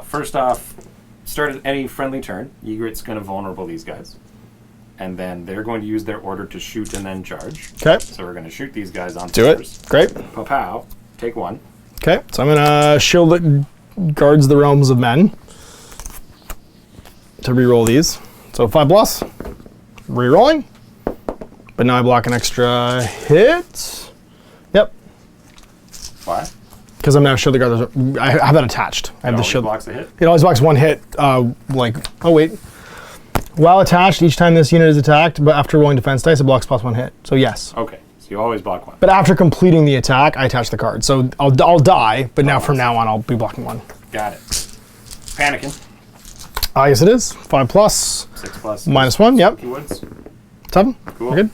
B: First off, start at any friendly turn. Egret's going to vulnerable these guys. And then they're going to use their order to shoot and then charge.
A: Okay.
B: So we're going to shoot these guys on
A: Do it. Great.
B: Pow. Take 1.
A: Okay, so I'm going to shield that guards the realms of men to reroll these. So 5 plus. Rerolling. But now I block an extra hit. Yep.
B: Why?
A: Because I'm now shield the guard. I have that attached. I have the shield.
B: Blocks a hit?
A: It always blocks 1 hit. Oh wait. While attached, each time this unit is attacked, but after rolling defense dice, it blocks +1 hit. So yes.
B: Okay, so you always block 1.
A: But after completing the attack, I attach the card. So I'll die, but now from now on, I'll be blocking 1.
B: Got it. Panicking.
A: Yes, it is. 5 plus.
B: 6 plus.
A: -1, yep.
B: Keywords.
A: 7.
B: Cool.
A: We're good.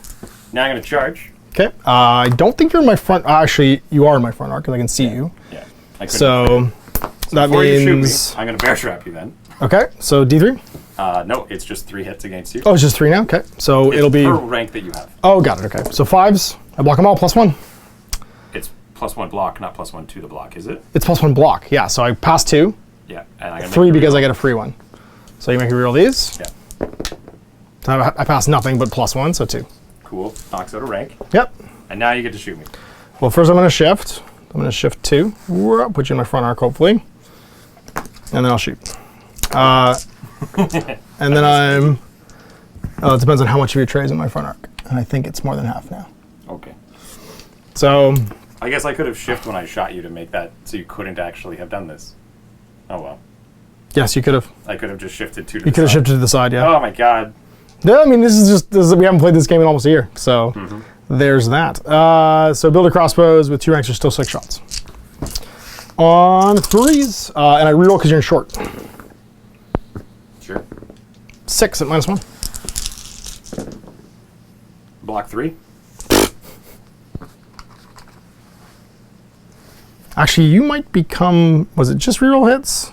B: Now I'm going to charge.
A: Okay. I don't think you're in my front. Actually, you are in my front arc because I can see you.
B: Yeah. I couldn't
A: So that
B: before you shoot me,
A: means.
B: I'm going to bear trap you then.
A: Okay. So D3.
B: No, it's just 3 hits against you.
A: Oh, it's just 3 now. Okay. So
B: It's
A: it'll be.
B: per rank that you have.
A: Oh, got it. Okay. So 5s. I block them all +1.
B: It's +1 block, not +1 to the block, is it?
A: It's +1 block. Yeah. So I pass 2.
B: Yeah. And I
A: 3 because I get a free one. So you make me reroll these.
B: Yeah.
A: So I pass nothing but +1, so 2.
B: Cool. Knocks out a rank.
A: Yep.
B: And now you get to shoot me.
A: Well, first I'm going to shift. I'm going to shift 2. Put you in my front arc, hopefully. And then I'll shoot. And then I'm... Oh, it depends on how much of your tray is in my front arc. And I think it's more than half now.
B: Okay.
A: So...
B: I guess I could have shifted when I shot you to make that so you couldn't actually have done this. Oh, well.
A: Yes, you could have.
B: I could have just shifted 2 to
A: You
B: the
A: could have
B: side.
A: shifted to the side, yeah.
B: Oh, my God.
A: No, I mean, we haven't played this game in almost a year. So there's that. So build a crossbows with 2 ranks, there's still 6 shots. On 3s. And I reroll because you're in short.
B: Sure.
A: 6 at -1.
B: Block 3.
A: Actually, you might become... Was it just reroll hits?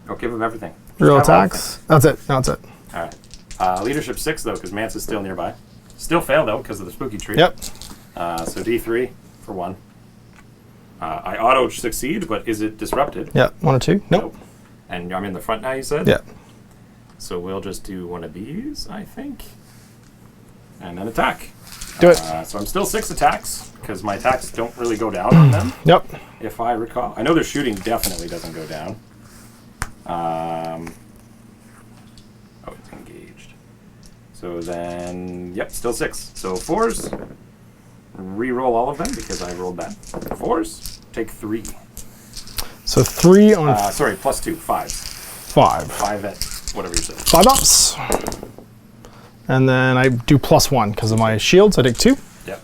B: I'll give him everything.
A: Reroll
B: Just have
A: attacks? That's it. No, that's it.
B: everything. All right. Leadership 6, though, because Mance is still nearby. Still fail, though, because of the spooky tree.
A: Yep.
B: So D3 for 1. I auto succeed, but is it disrupted?
A: Yeah, 1 or 2. Nope.
B: And I'm in the front now, you said?
A: Yeah.
B: So we'll just do one of these, I think. And then attack.
A: Do it.
B: So I'm still 6 attacks, because my attacks don't really go down on them,
A: Yep.
B: if I recall. I know their shooting definitely doesn't go down. Oh, it's engaged. So then, yep, still 6. So 4s, re-roll all of them, because I rolled that. 4s, take 3.
A: So 3 on
B: Sorry, plus 2, 5.
A: 5.
B: 5 at whatever you said.
A: 5 ups. And then I do +1 because of my shield, so I take 2.
B: Yep.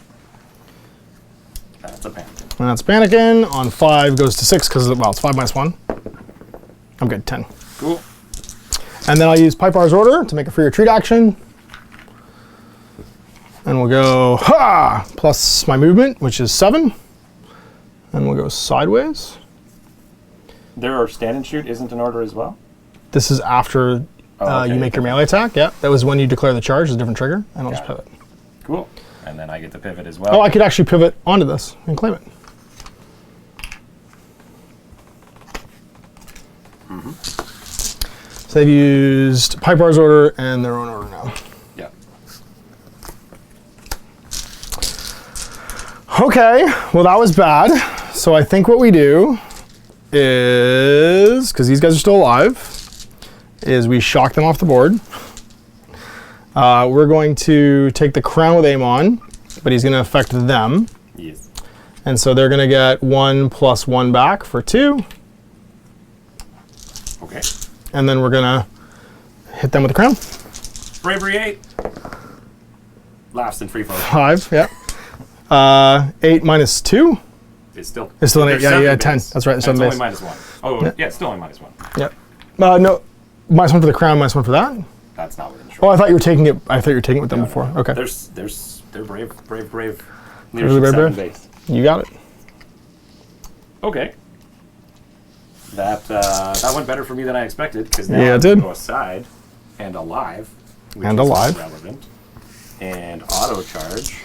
B: That's a pan.
A: And that's panicking. On 5 goes to 6 because, well, it's 5 -1. I'm good, 10.
B: Cool.
A: And then I'll use Piper's Order to make a free retreat action. And we'll go, ha! Plus my movement, which is 7. And we'll go sideways.
B: Their stand and shoot isn't an order as well?
A: This is after
B: Okay.
A: you make your melee attack. Yeah, that was when you declare the charge, a different trigger. And I'll just
B: Got it.
A: pivot.
B: Cool. And then I get to pivot as well.
A: Oh, I could actually pivot onto this and claim it. So they've used Piper's Order and their own order now.
B: Yep.
A: Okay, well that was bad. So I think what we do is, because these guys are still alive, is we shock them off the board. We're going to take the crown with aim on, but he's going to affect them.
B: Yes.
A: And so they're going to get 1 + 1 back for 2.
B: Okay.
A: And then we're going to hit them with the crown.
B: Bravery 8. Laughs in free fall.
A: 5, yeah. 8 minus 2.
B: It's still.
A: It's still an 8,
B: there's
A: yeah,
B: 7
A: 10.
B: base.
A: That's right,
B: And
A: seven
B: it's
A: base.
B: only -1. Oh, yeah, it's still only -1.
A: Yep. No, -1 for the crown, -1 for that?
B: That's not within the
A: Oh,
B: short.
A: I thought you were taking it. I thought you were taking it with them before. Okay.
B: They're brave.
A: Really
B: Leadership
A: brave,
B: 7
A: brave?
B: base.
A: You got it.
B: Okay. That went better for me than I expected, because now
A: Yeah, it
B: I
A: did.
B: go aside and alive. Which
A: And
B: is
A: alive.
B: relevant. And auto charge.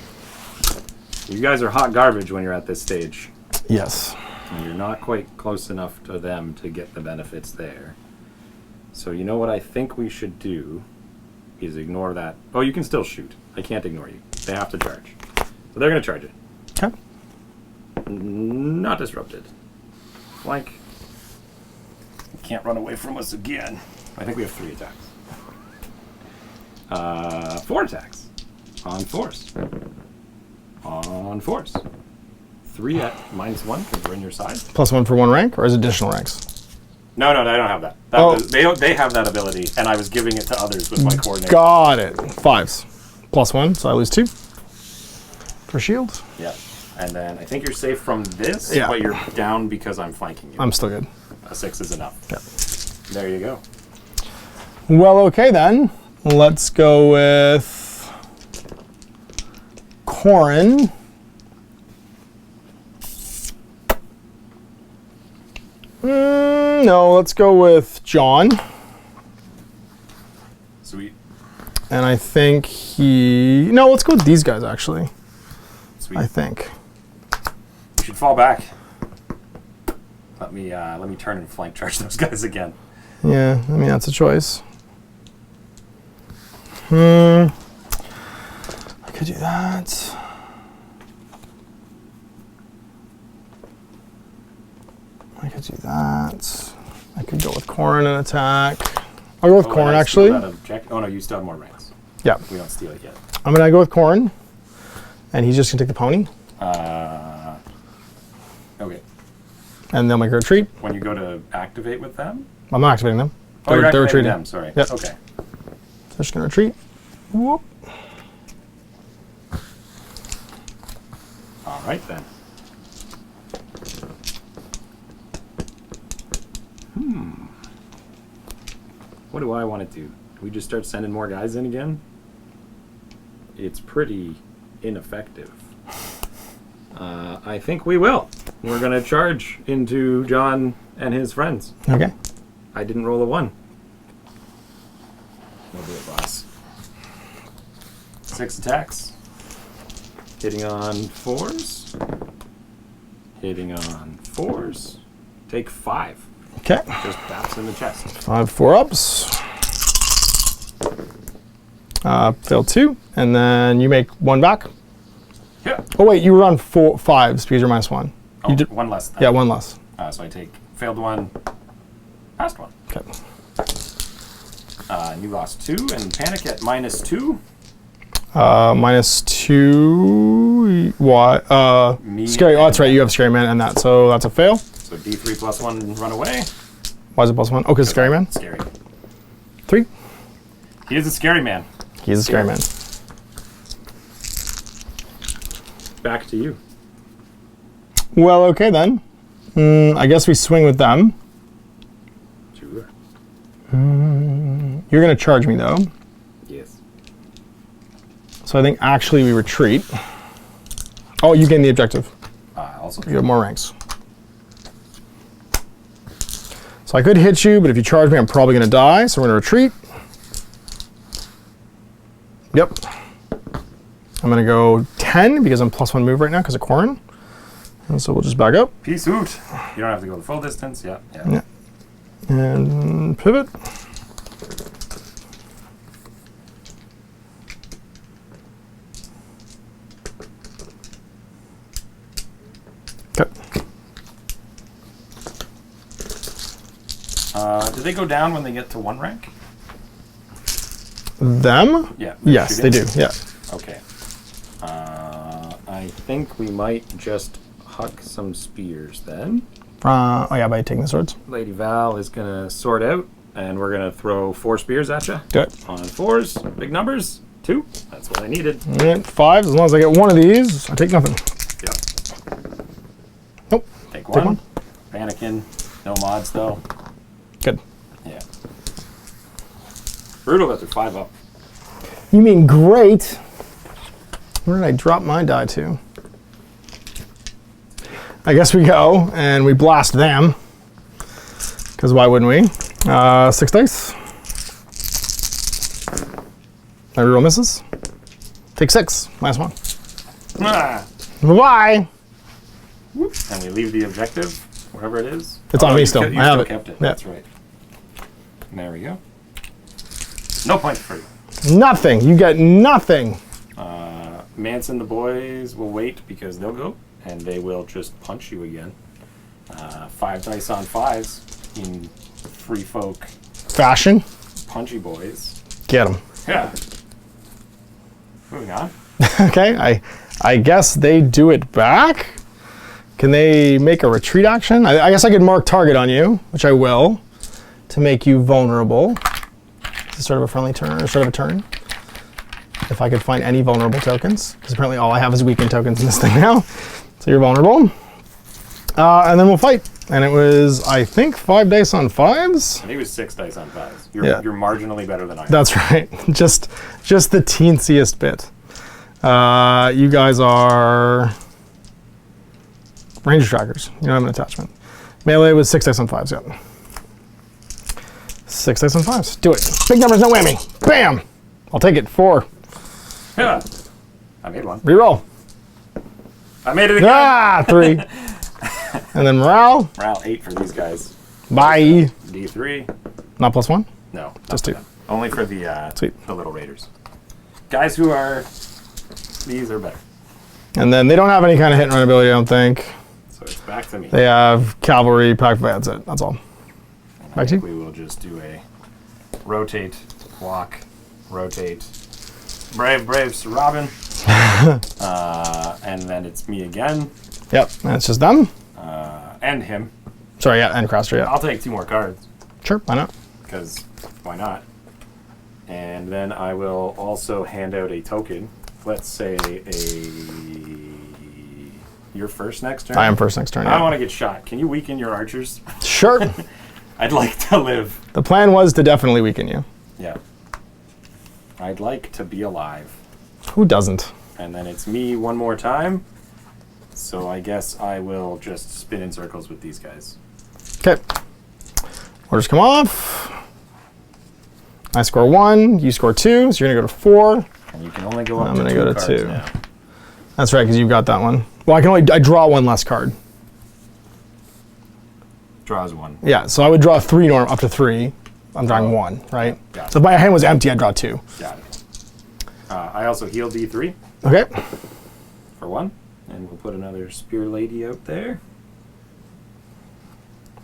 B: You guys are hot garbage when you're at this stage.
A: Yes.
B: And you're not quite close enough to them to get the benefits there. So you know what I think we should do is ignore that. Oh, you can still shoot. I can't ignore you. They have to charge. So they're going to charge it.
A: Okay.
B: Not disrupted. Flank. You can't run away from us again. I think we have 3 attacks. 4 attacks. On force. On force. 3 at -1 because we're in your side.
A: +1 for 1 rank, or is it additional ranks?
B: No, I don't have that. They have that ability, and I was giving it to others with my coordinator.
A: Got it. 5s. +1, so I lose 2. For shield.
B: Yeah. And then I think you're safe from this,
A: Yeah.
B: but you're down because I'm flanking you.
A: I'm still good.
B: A 6 is enough.
A: Yeah.
B: There you go.
A: Well, okay then. Let's go with Corrin. No, let's go with John.
B: Sweet.
A: And I think he... No, let's go with these guys, actually.
B: Sweet.
A: I think.
B: You should fall back. Let me turn and flank charge those guys again.
A: Yeah, I mean, that's a choice. I could do that. I could do that. I could go with Corrin and attack. I'll go with Corrin, actually.
B: Oh, no, you still have more ranks.
A: Yeah.
B: We don't steal it yet.
A: I'm going to go with Corrin. And he's just going to take the pony.
B: Okay.
A: And they'll make a retreat.
B: When you go to activate with them?
A: I'm not activating them.
B: Oh, you're activating
A: retreating.
B: them, sorry.
A: Yep.
B: Okay.
A: So they're just going to retreat. Whoop.
B: All right, then. What do I want to do? Do we just start sending more guys in again? It's pretty ineffective. I think we will. We're going to charge into John and his friends.
A: Okay.
B: I didn't roll a 1. We'll do it, boss. 6 attacks. Hitting on 4s. Hitting on 4s. Take 5.
A: Okay.
B: Just baps in the chest.
A: 5 4-ups. Fail 2. And then you make 1 back.
B: Yeah.
A: Oh, wait, you were on 5s because you're -1.
B: Oh,
A: You did,
B: 1 less. Then.
A: yeah, 1 less.
B: So I take failed 1, passed 1.
A: Okay.
B: You lost 2 and panic at -2.
A: -2. Why? Scary. Oh, that's right. You have Scary Man and that. So that's a fail.
B: So D3 +1 run away.
A: Why is it +1? Oh, because Scary Man.
B: Scary.
A: 3.
B: He is a scary man.
A: He's a Scary Man.
B: Back to you.
A: Well, okay then. I guess we swing with them.
B: Sure.
A: You're going to charge me, though.
B: Yes.
A: So I think actually we retreat. Oh, you gain the objective.
B: Also
A: You have more ranks. So I could hit you, but if you charge me, I'm probably going to die. So we're going to retreat. Yep. I'm going to go 10 because I'm +1 move right now because of Corrin. And so we'll just back up.
B: Peace out. You don't have to go the full distance. Yeah.
A: Yeah. And pivot. Okay.
B: Do they go down when they get to 1 rank?
A: Them?
B: Yeah.
A: Yes, they do. Yeah.
B: Okay. I think we might just huck some spears then.
A: Oh yeah, by taking the swords.
B: Lady Val is gonna sword out, and we're gonna throw 4 spears at you.
A: Do it.
B: On 4s, big numbers. 2. That's what I needed.
A: All right, 5. As long as I get 1 of these, I take nothing.
B: Yep.
A: Nope.
B: Take
A: Take
B: 1. Mannequin. No mods though.
A: Good.
B: Yeah. Brutal that they're 5 up.
A: You mean great? Where did I drop my die to? I guess we go and we blast them. Because why wouldn't we? 6 dice. My reroll misses. Take 6. Last one.
B: Ah.
A: Bye-bye.
B: And we leave the objective, wherever it is.
A: It's on me
B: you
A: still.
B: You
A: I have
B: still
A: it.
B: kept it.
A: Yeah.
B: That's right. There we go. No points for you.
A: Nothing. You get nothing.
B: Mance and the boys will wait because they'll go, and they will just punch you again. 5 dice on 5s in free folk
A: Fashion.
B: punchy boys.
A: Get them.
B: Yeah. Moving on.
A: Okay. I guess they do it back. Can they make a retreat action? I guess I could mark target on you, which I will, to make you vulnerable. This is sort of a friendly turn, or sort of a turn. If I could find any vulnerable tokens, because apparently all I have is weakened tokens in this thing now. So you're vulnerable. And then we'll fight. And it was, I think, 5 dice on 5s.
B: I think it was 6 dice on 5s. You're marginally better than I am.
A: That's right. Just the teensiest bit. You guys are Ranger Trackers. You don't have an attachment. Melee was 6 dice on 5s, yep. 6 dice on 5s. Do it. Big numbers, no whammy. Bam! I'll take it. 4.
B: Yeah. I made one.
A: Reroll.
B: I made it again.
A: Ah, 3. And then morale.
B: Morale 8 for these guys.
A: Bye.
B: D3.
A: Not +1?
B: No.
A: Just 2.
B: Only for the
A: Sweet.
B: the little raiders. Guys who are... These are better.
A: And then they don't have any kind of hit and run ability, I don't think.
B: So it's back to me.
A: They have cavalry, pack, that's it. That's all.
B: I think we will just do a rotate, walk, rotate. Braves, Robin. And then it's me again.
A: Yep, and it's just them.
B: And him.
A: Sorry, yeah, and Craster, yeah.
B: I'll take 2 more cards.
A: Sure, why not?
B: Because why not? And then I will also hand out a token. Let's say you're first next turn.
A: I am first next turn,
B: I
A: yeah.
B: don't want to get shot. Can you weaken your archers?
A: Sure.
B: I'd like to live.
A: The plan was to definitely weaken you.
B: Yeah. I'd like to be alive.
A: Who doesn't?
B: And then it's me one more time. So I guess I will just spin in circles with these guys.
A: Okay. Orders come off. I score 1, you score 2, so you're gonna go to 4.
B: And you can only go up
A: I'm
B: to
A: gonna
B: 2
A: go to
B: cards
A: 2.
B: now.
A: That's right, because you've got that one. Well, I draw 1 less card.
B: Draws 1.
A: Yeah, so I would draw 3 up to 3. I'm drawing 1, right?
B: Got it.
A: So if my hand was empty, I'd draw 2.
B: Got it. I also heal D3
A: Okay.
B: for 1. And we'll put another Spear Lady out there.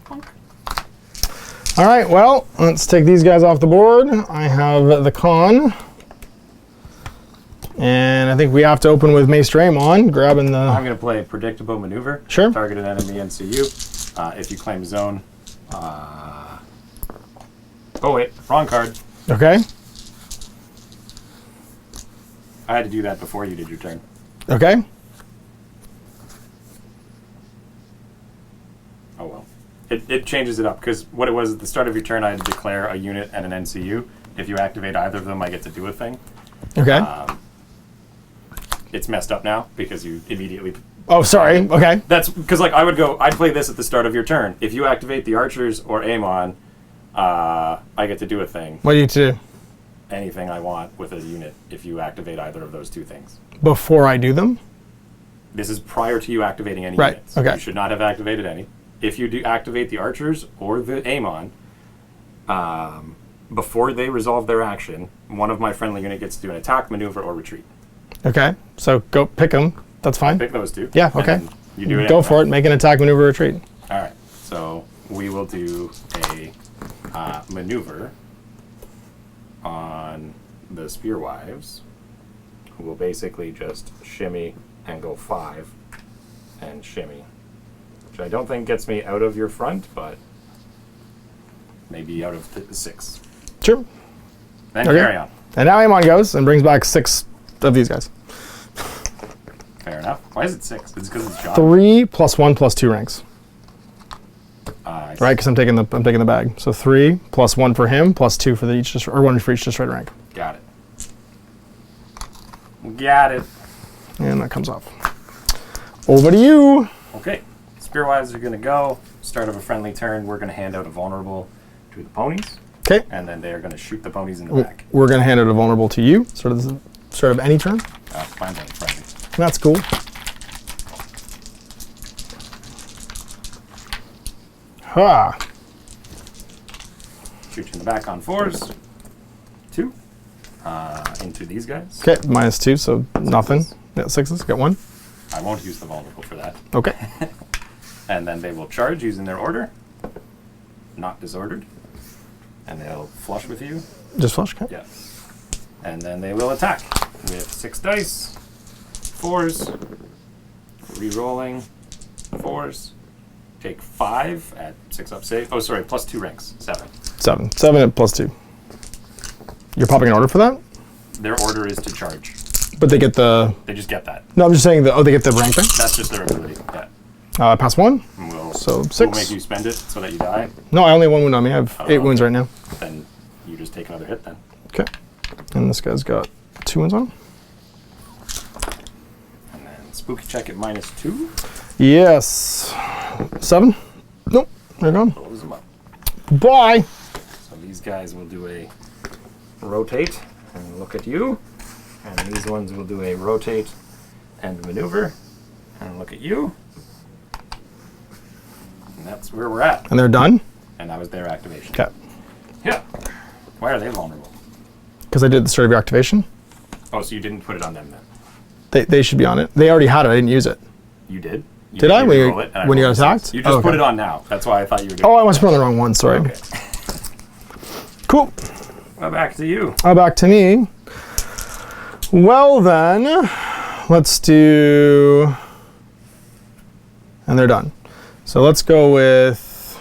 A: All right, well, let's take these guys off the board. I have the con. And I think we have to open with Mace Draymond, grabbing the...
B: I'm going to play Predictable Maneuver.
A: Sure.
B: Targeted enemy NCU. If you claim zone... oh, wait. Wrong card.
A: Okay.
B: I had to do that before you did your turn.
A: Okay.
B: Oh, well. It changes it up, because what it was at the start of your turn, I had to declare a unit and an NCU. If you activate either of them, I get to do a thing.
A: Okay.
B: It's messed up now, because you immediately...
A: Oh, sorry. Okay.
B: That's because, like, I'd play this at the start of your turn. If you activate the archers or Amon, I get to do a thing.
A: What do you do?
B: Anything I want with a unit if you activate either of those 2 things.
A: Before I do them?
B: This is prior to you activating any
A: Right,
B: units.
A: okay.
B: You should not have activated any. If you do activate the archers or the Amon, before they resolve their action, one of my friendly unit gets to do an attack, maneuver, or retreat.
A: Okay. So go pick them. That's fine.
B: Pick those 2.
A: Yeah, okay.
B: And you do it.
A: Go for it. Make an attack, maneuver, retreat.
B: All right. So we will do a maneuver on the Spearwives, who will basically just shimmy and go 5 and shimmy, which I don't think gets me out of your front, but maybe out of the 6.
A: Sure.
B: Then
A: Okay.
B: carry on.
A: And now Amon goes and brings back 6 of these guys.
B: Fair enough. Why is it 6? It's because it's John.
A: 3 + 1 + 2 ranks. Right, because I'm taking the bag. So 3 + 1 for him, +2 for or 1 for each destroyed rank.
B: Got it. Got it.
A: And that comes off. Over to you.
B: Okay. Spearwives are going to go. Start of a friendly turn, we're going to hand out a vulnerable to the ponies.
A: Okay.
B: And then they are going to shoot the ponies in the back.
A: We're going to hand it a vulnerable to you. Sort of any turn.
B: Mine's only friendly.
A: That's cool. Ha.
B: Shoot you in the back on 4s. 2. Into these guys.
A: Okay, -2, so nothing. Yeah, 6s. Get 1.
B: I won't use the vulnerable for that.
A: Okay.
B: And then they will charge using their order. Not disordered. And they'll flush with you.
A: Just flush. Okay.
B: Yeah. And then they will attack with 6 dice. 4s. Re-rolling. 4s. Take 5 at 6 up save. Oh, sorry, plus 2 ranks. 7.
A: 7. 7 at +2. You're popping an order for that?
B: Their order is to charge.
A: But they get the...
B: They just get that.
A: No, I'm just saying, they get the rank thing?
B: That's just their ability. Yeah.
A: Pass 1.
B: So
A: 6.
B: We'll make you spend it so that you die.
A: No, I only have 1 wound on me. I have 8 wounds right now.
B: Then you just take another hit then.
A: Okay. And this guy's got 2 wounds on him.
B: And then spooky check at -2.
A: Yes. 7. Nope. They're gone.
B: Close them up.
A: Bye.
B: So these guys will do a rotate and look at you. And these ones will do a rotate and maneuver and look at you. And that's where we're at.
A: And they're done?
B: And that was their activation.
A: Okay.
B: Yeah. Why are they vulnerable?
A: Because I did the start of your activation.
B: Oh, so you didn't put it on them then?
A: They should be on it. They already had it. I didn't use it.
B: You did? You
A: Did I?
B: When
A: When you got attacked?
B: You just put it on now. That's why I thought you were doing
A: Oh, I must have put on the wrong one. Sorry.
B: Okay.
A: Cool.
B: Well, back to you.
A: Back to me. Well then, let's do... And they're done. So let's go with...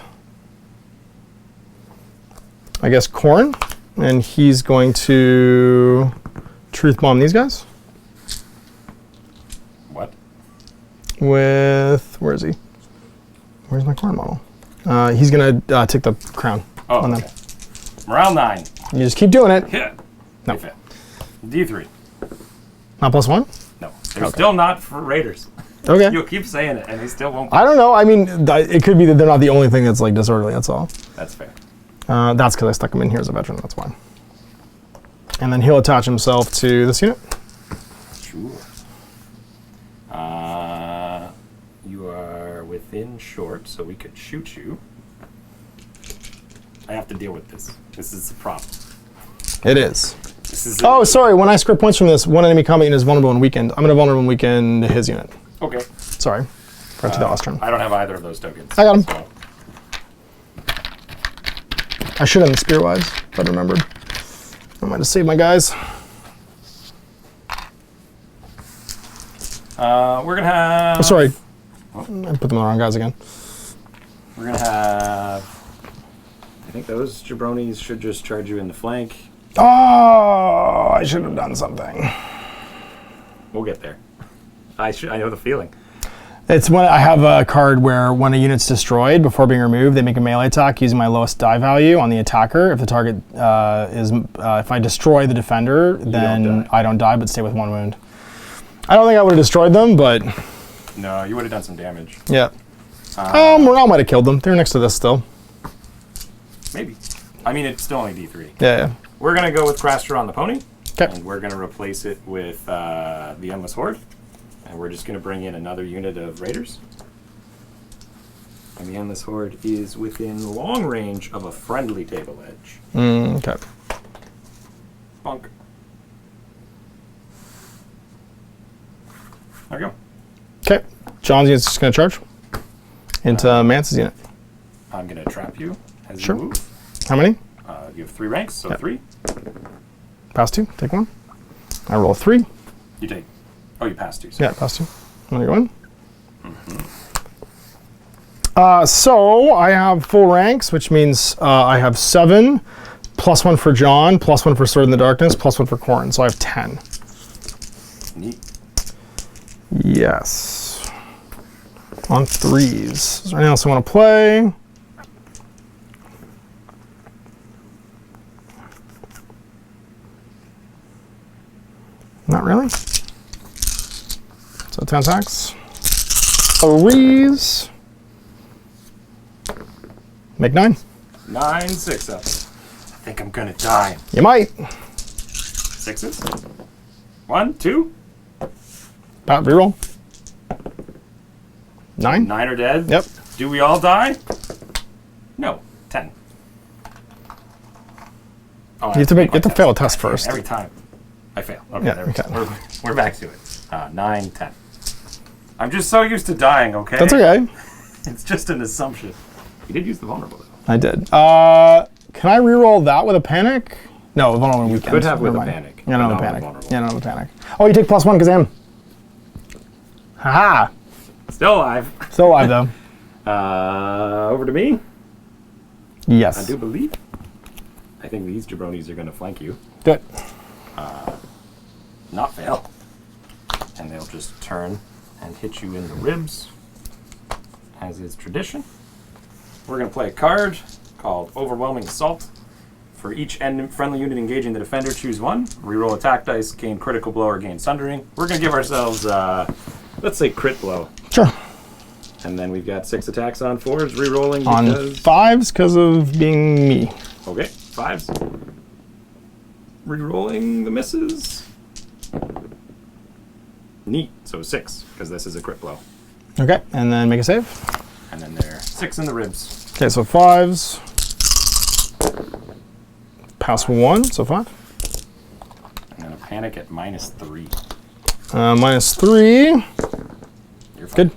A: I guess Corn. And he's going to truth bomb these guys.
B: What?
A: With... Where is he? Where's my Corn model? He's going to take the crown on them.
B: Morale 9.
A: You just keep doing it.
B: Yeah.
A: No.
B: They fail. D3.
A: Not +1?
B: No. They're still not for Raiders.
A: Okay.
B: You'll keep saying it, and they still won't.
A: I don't know. I mean, it could be that they're not the only thing that's like disorderly. That's all.
B: That's fair.
A: That's because I stuck him in here as a veteran. That's why. And then he'll attach himself to this unit.
B: Sure. You are within short, so we could shoot you. I have to deal with this. This is the problem.
A: It is.
B: This is
A: Oh, sorry. When I score points from this, one enemy combat unit is vulnerable and weakened. I'm going to vulnerable and weaken his unit.
B: Okay.
A: Sorry. Forgot to do that last turn.
B: I don't have either of those tokens.
A: I got him.
B: So.
A: I should have the Spearwise, if I'd remembered. I might have saved my guys.
B: We're going to have...
A: Oh, sorry. I put them on the wrong guys again.
B: We're going to have... I think those jabronis should just charge you in the flank.
A: Oh, I should have done something.
B: We'll get there. I know the feeling.
A: It's when I have a card where when a unit's destroyed, before being removed, they make a melee attack using my lowest die value on the attacker. If the target if I destroy the defender, then I don't die, but stay with 1 wound. I don't think I would have destroyed them, but...
B: No, you would have done some damage.
A: Yeah. Morale might have killed them. They're next to this still.
B: Maybe. I mean, it's still only D3.
A: Yeah.
B: We're going to go with Crasher on the pony.
A: Okay.
B: And we're going to replace it with the Endless Horde. And we're just going to bring in another unit of Raiders. And the Endless Horde is within long range of a friendly table edge.
A: Okay.
B: Bonk. There we go.
A: Okay. John's unit's just going to charge into Mance's unit.
B: I'm going to trap you as
A: Sure.
B: you move.
A: How many?
B: You have 3 ranks, so 3.
A: Pass 2. Take 1. I roll 3.
B: You take... Oh, you passed 2. Sorry.
A: Yeah, pass 2. Want to go in? So I have full ranks, which means I have 7, +1 for John, +1 for Sword in the Darkness, +1 for Corn. So I have 10.
B: Neat.
A: Yes. On 3s. Is there anything else I want to play? Not really. So 10 attacks. 3s. Make 9.
B: 9 6 up. I think I'm gonna die.
A: You might.
B: 6s. 1, 2.
A: Pat, reroll. 9.
B: 9 are dead.
A: Yep.
B: Do we all die? No. 10. Oh,
A: You have to fail a test first.
B: Every time. I fail. Okay,
A: Yeah,
B: there we
A: okay.
B: go. We're back to it. 9, 10. I'm just so used to dying, okay?
A: That's okay.
B: It's just an assumption. You did use the vulnerable, though.
A: I did. Can I reroll that with a panic? No, vulnerable and weekend.
B: Could have with
A: Never
B: a
A: mind.
B: panic.
A: Yeah, no,
B: but
A: with a
B: not
A: panic.
B: vulnerable.
A: Yeah, no, with a panic. Oh, you take +1 because I am. Haha.
B: Still alive.
A: Still alive, though.
B: Over to me.
A: Yes.
B: I do believe. I think these jabronis are going to flank you.
A: Good.
B: Not fail. And they'll just turn and hit you in the ribs, as is tradition. We're going to play a card called Overwhelming Assault. For each friendly unit engaging the defender, choose one. Reroll attack dice, gain critical blow, or gain sundering. We're going to give ourselves, let's say, crit blow.
A: Sure.
B: And then we've got 6 attacks on 4s, rerolling
A: On
B: because...
A: 5s because of being me.
B: Okay, 5s. Rerolling the misses. Neat, so 6, because this is a crit blow.
A: Okay, and then make a save.
B: And then they're 6 in the ribs.
A: Okay, so 5s. Pass 1, so 5.
B: And then a panic at -3.
A: -3.
B: You're fine.
A: Good.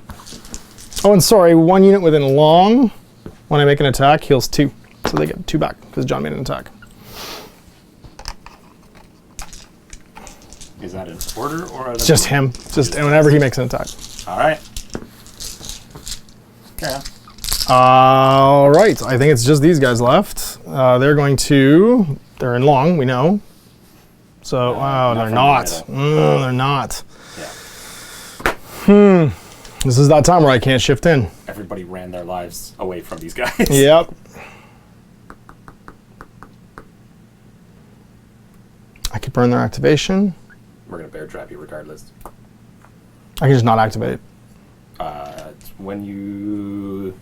A: Oh, and sorry, 1 unit within long, when I make an attack, heals 2. So they get 2 back, because John made an attack.
B: Is that an order or a...
A: Just him. Just whenever he makes an attack.
B: All right. Okay.
A: All right, I think it's just these guys left. They're going to... They're in long, we know. So, wow, they're not. They're not.
B: Yeah.
A: This is that time where I can't shift in.
B: Everybody ran their lives away from these guys.
A: Yep. I could burn their activation.
B: We're going to bear trap you regardless.
A: I can just not activate it.
B: It's when you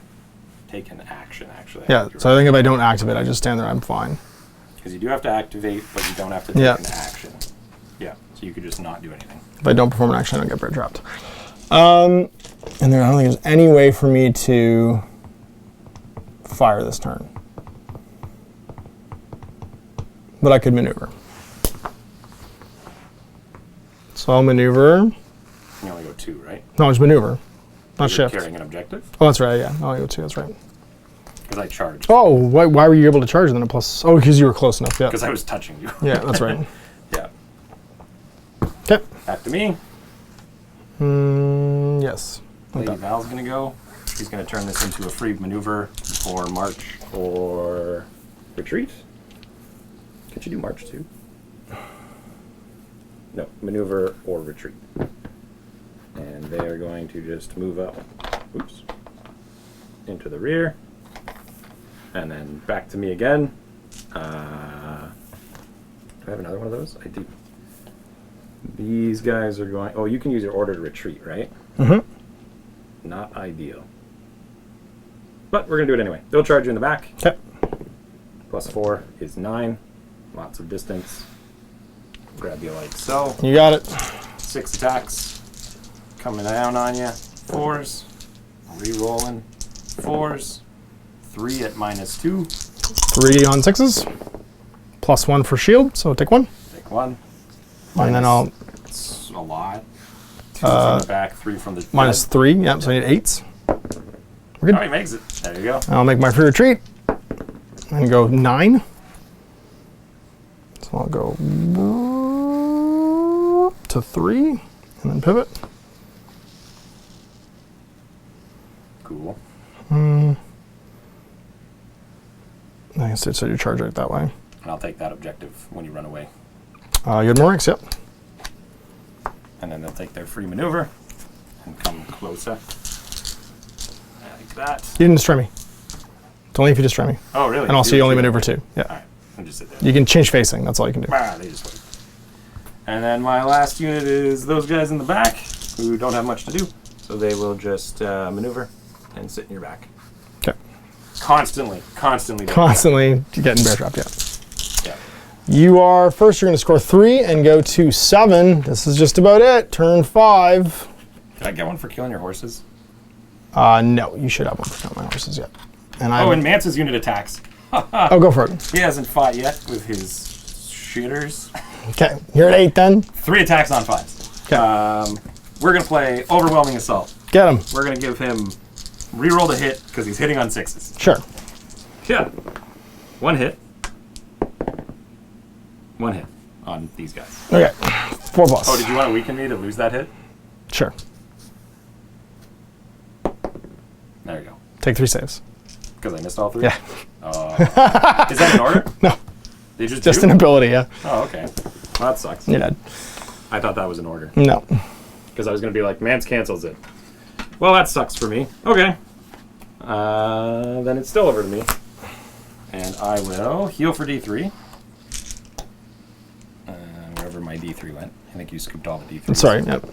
B: take an action, actually.
A: Yeah, so I think if I don't activate, I just stand there, I'm fine.
B: Because you do have to activate, but you don't have to take an action. Yeah, so you could just not do anything.
A: If I don't perform an action, I don't get bear trapped. And then I don't think there's any way for me to fire this turn. But I could maneuver. So I'll maneuver.
B: You only go 2, right?
A: No, just maneuver. Not
B: You're
A: shift.
B: carrying an objective?
A: Oh, that's right, yeah. Oh, I go 2, that's right.
B: Because I charged.
A: Oh, why were you able to charge then a plus? Oh, because you were close enough, yeah.
B: Because I was touching you.
A: Yeah, that's right.
B: Yeah.
A: Okay.
B: Back to me.
A: Yes.
B: Lady
A: Okay.
B: Val's going to go. She's going to turn this into a free maneuver for march or retreat. Could you do march too? No, maneuver or retreat. And they are going to just move up, oops, into the rear. And then back to me again. Do I have another one of those? I do. These guys are going... Oh, you can use your order to retreat, right?
A: Mm-hmm.
B: Not ideal. But we're going to do it anyway. They'll charge you in the back.
A: Okay.
B: +4 is 9. Lots of distance. Grab you like so.
A: You got it.
B: 6 attacks. Coming down on you. 4s. Re-rolling. 4s. 3 at -2.
A: 3 on 6s. +1 for shield, so take 1.
B: Take 1.
A: And then I'll...
B: It's a lot. 2 from the back, 3 from the...
A: -3, yep, so I need 8s. We're good.
B: Oh, he makes it. There you go.
A: I'll make my free retreat. And go 9. So I'll go to 3, and then pivot.
B: Cool.
A: I guess it's so you charge right that way.
B: And I'll take that objective when you run away.
A: You had more ranks, yep.
B: And then they'll take their free maneuver and come closer. Like that.
A: You didn't destroy me. It's only if you destroy me.
B: Oh, really?
A: And also you only maneuver 2. Yeah.
B: Alright, I'll just sit there.
A: You can change facing, that's all you can do.
B: Ah, they just wait. And then my last unit is those guys in the back who don't have much to do. So they will just maneuver and sit in your back.
A: Okay.
B: Constantly.
A: Constantly getting bear trapped, yeah.
B: Yeah.
A: You are first, you're going to score 3 and go to 7. This is just about it. Turn 5.
B: Did I get one for killing your horses?
A: No, you should have one for my horses yet. And
B: Oh, and Mance's unit attacks.
A: Oh, go for it.
B: He hasn't fought yet with his shitters.
A: Okay, you're at 8 then.
B: 3 attacks on 5s.
A: Okay.
B: We're going to play Overwhelming Assault.
A: Get him.
B: We're going to give him reroll to hit because he's hitting on 6s.
A: Sure.
B: Yeah. 1 hit. 1 hit on these guys.
A: Okay, 4+.
B: Oh, did you want to weaken me to lose that hit?
A: Sure. Take 3 saves.
B: Because I missed all 3?
A: Yeah.
B: Is that an order?
A: No.
B: They just
A: Just
B: do?
A: an ability, yeah.
B: Oh, okay. Well, that sucks.
A: You're dead.
B: I thought that was an order.
A: No.
B: Because I was going to be like, Mance cancels it. Well, that sucks for me. Okay. Then it's still over to me. And I will heal for D3. Wherever my D3 went. I think you scooped all the D3s.
A: Sorry, yep.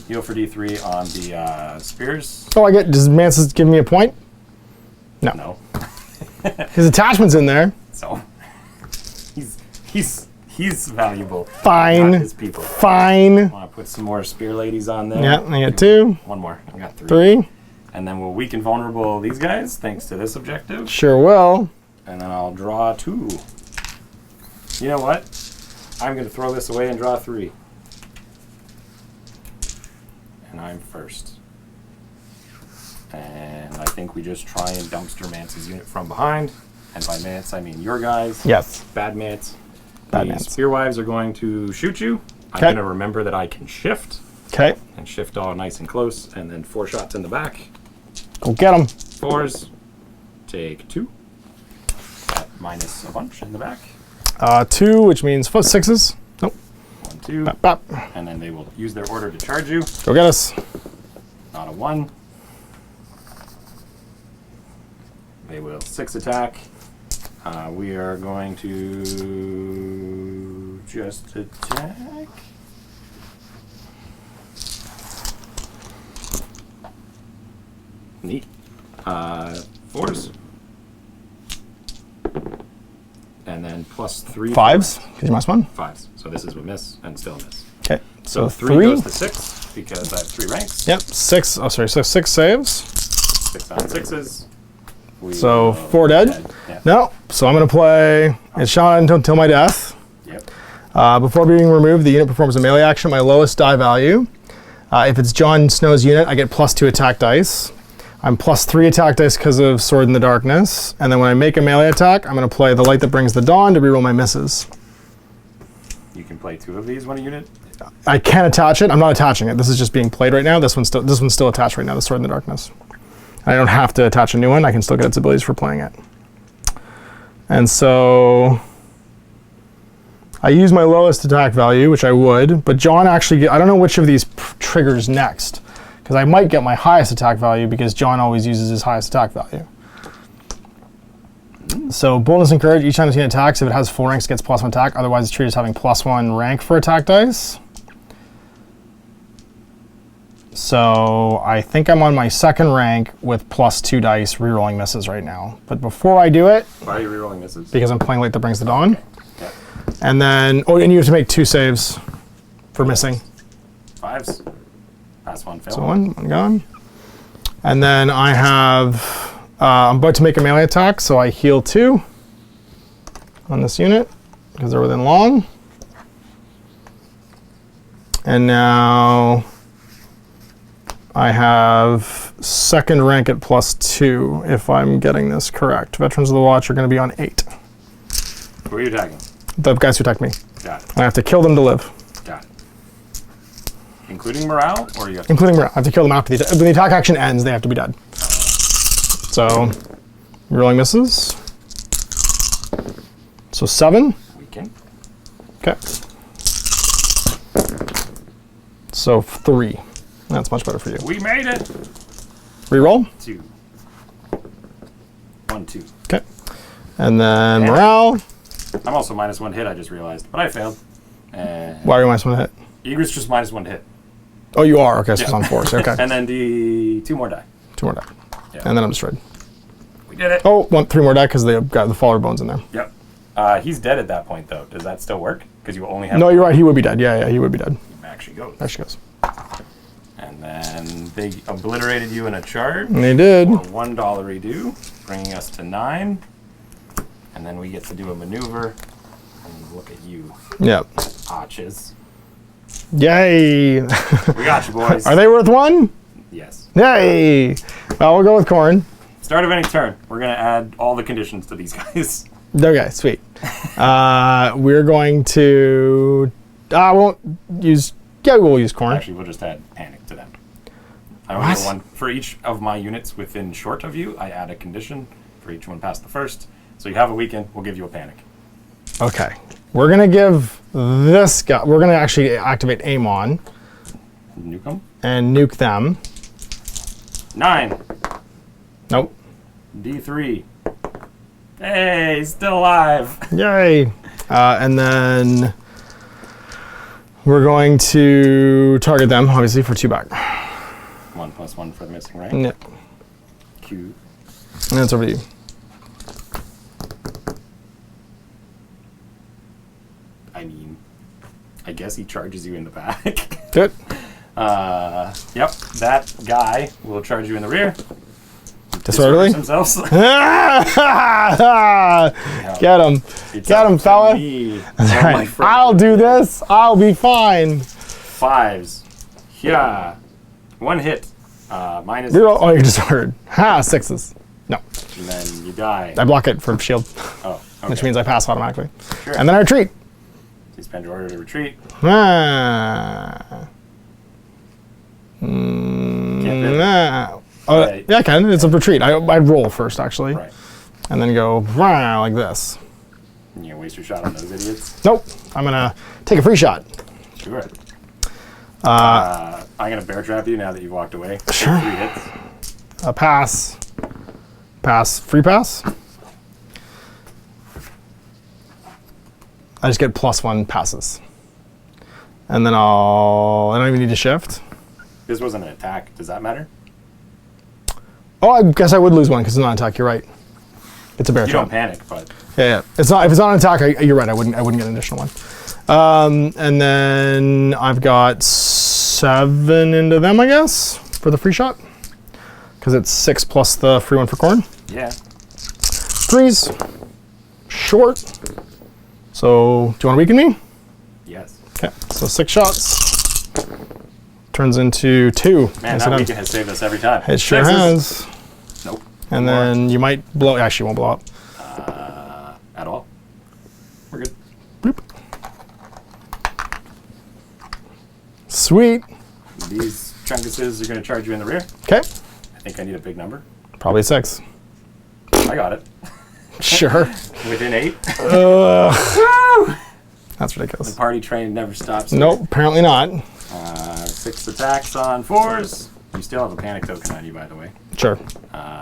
B: Heal for D3 on the spears.
A: Oh, does Mance give me a point? No.
B: No.
A: His attachment's in there.
B: So, he's valuable.
A: Fine.
B: Not his people.
A: Fine.
B: I want to put some more spear ladies on there.
A: Yeah, I got 2.
B: One more. I got 3.
A: 3.
B: And then we'll weaken vulnerable these guys, thanks to this objective.
A: Sure will.
B: And then I'll draw 2. You know what? I'm going to throw this away and draw 3. And I'm first. And I think we just try and dumpster Mance's unit from behind. And by Mance, I mean your guys.
A: Yes.
B: Bad Mance.
A: Bad
B: The
A: Mance.
B: Spearwives are going to shoot you. I'm
A: 'Kay.
B: going to remember that I can shift.
A: Okay.
B: And shift all nice and close. And then 4 shots in the back.
A: Go get him.
B: 4s. Take 2. That minus a bunch in the back.
A: 2, which means 6s. Nope.
B: 1, 2.
A: Bap, bap.
B: And then they will use their order to charge you.
A: Go get us.
B: Not a 1. They will 6 attack. We are going to just attack. Neat. 4s. And then plus 3.
A: 5s, because you must 1.
B: 5s. So this is a miss and still a miss.
A: Okay.
B: So 3
A: 3.
B: goes to 6 because I have 3 ranks.
A: Yep. 6. Oh, sorry. So 6 saves.
B: 6 on 6s.
A: So 4 dead.
B: Yeah.
A: No. So I'm going to play. It's shot until my death.
B: Yep.
A: Before being removed, the unit performs a melee action at my lowest die value. If it's Jon Snow's unit, I get +2 attack dice. I'm +3 attack dice because of Sword in the Darkness. And then when I make a melee attack, I'm going to play the Light That Brings the Dawn to reroll my misses.
B: You can play 2 of these one unit.
A: I can attach it. I'm not attaching it. This is just being played right now. This one's still attached right now, the Sword in the Darkness. I don't have to attach a new one. I can still get its abilities for playing it. And so I use my lowest attack value, which I would, but Jon actually, I don't know which of these triggers next, because I might get my highest attack value because Jon always uses his highest attack value. So boldness and courage, each time this unit attacks, if it has 4 ranks, it gets +1 attack. Otherwise, it's treated as having +1 rank for attack dice. So I think I'm on my 2nd rank with +2 dice rerolling misses right now. But before I do it,
B: Why are you rerolling misses?
A: because I'm playing Light That Brings the Dawn,
B: Okay.
A: and then, oh, and you have to make 2 saves for missing.
B: 5s. Pass 1, fail.
A: So one gone. And then I have, I'm about to make a melee attack, so I heal 2 on this unit because they're within long. And now I have 2nd rank at +2 if I'm getting this correct. Veterans of the Watch are going to be on 8.
B: Who are you attacking?
A: The guys who attack me.
B: Got it.
A: I have to kill them to live.
B: Got it. Including morale, or you have to...
A: Including morale. I have to kill them after when the attack action ends, they have to be dead. So, rolling misses. So 7.
B: Weaken.
A: Okay. So 3. That's much better for you.
B: We made it!
A: Reroll.
B: 2. 1, 2.
A: Okay. And then
B: Yeah.
A: morale.
B: I'm also -1 hit, I just realized. But I failed. And
A: Why are you -1 hit?
B: Egress just -1 hit.
A: Oh, you are. Okay, so it's
B: Yeah.
A: on 4. So okay.
B: And then the 2 more die.
A: 2 more die.
B: Yeah.
A: And then I'm destroyed.
B: We did it!
A: Oh, 3 more die because they got the faller bones in there.
B: Yep. He's dead at that point, though. Does that still work? Because you only have...
A: No, you're right. He would be dead. Yeah, he would be dead.
B: Actually goes.
A: There she goes.
B: And then they obliterated you in a charge.
A: And they did.
B: For $1 redo, bringing us to 9. And then we get to do a maneuver. And look at you,
A: Yep.
B: arches.
A: Yay.
B: We got you, boys.
A: Are they worth 1?
B: Yes.
A: Yay. Well, we'll go with corn.
B: Start of any turn, we're going to add all the conditions to these guys.
A: Okay, sweet. We're going to. I won't use. Yeah, we'll use corn.
B: Actually, we'll just add panic to them. I only get one for each of my units within short of you. I add a condition for each one past the first. So you have a weekend. We'll give you a panic.
A: Okay. We're gonna give this guy. We're gonna actually activate Amon.
B: Nuke them.
A: And nuke them.
B: 9.
A: Nope.
B: D3. Hey, he's still alive.
A: Yay. And then we're going to target them, obviously, for 2 back.
B: 1+1 for the missing, right?
A: Yep.
B: Q.
A: And it's over to you.
B: I mean, I guess he charges you in the back.
A: Good.
B: Yep, that guy will charge you in the rear.
A: Disorderly?
B: Themselves.
A: Get him. Get him, fella. That's right. I'll do this. I'll be fine.
B: 5s. Yeah. 1 hit. Minus.
A: Oh, you're disordered. Ha, 6s. No.
B: And then you die.
A: I block it for shield.
B: Oh, okay.
A: Which means I pass automatically.
B: Sure.
A: And then I retreat.
B: You spend your order to retreat.
A: Ah.
B: Right.
A: Yeah, I can. It's a retreat. I'd roll first, actually.
B: Right.
A: And then go like this.
B: And you waste your shot on those idiots?
A: Nope. I'm going to take a free shot.
B: Sure. I'm going to bear trap you now that you've walked away.
A: Sure.
B: 3 hits.
A: A pass. Pass. Free pass. I just get +1 passes. And then I don't even need to shift.
B: This wasn't an attack. Does that matter?
A: Oh, I guess I would lose 1 because it's not an attack. You're right. It's a bear
B: You
A: trap.
B: don't panic, but...
A: Yeah. It's not. If it's not an attack, you're right. I wouldn't get an additional 1. And then I've got 7 into them, I guess, for the free shot. Because it's 6 plus the free 1 for corn.
B: Yeah.
A: 3s. Short. So, do you want to weaken me?
B: Yes.
A: Okay. So 6 shots. Turns into 2.
B: Man, that weekend has saved us every time.
A: It sure
B: 6s.
A: has.
B: Nope.
A: And then you might blow. Actually, won't blow up.
B: At all. We're good.
A: Bloop. Sweet.
B: These chunkuses are going to charge you in the rear.
A: Okay.
B: I think I need a big number.
A: Probably 6.
B: I got it.
A: Sure.
B: Within 8.
A: That's ridiculous.
B: The party train never stops.
A: Nope, apparently not.
B: 6 attacks on 4s. You still have a panic token on you, by the way.
A: Sure.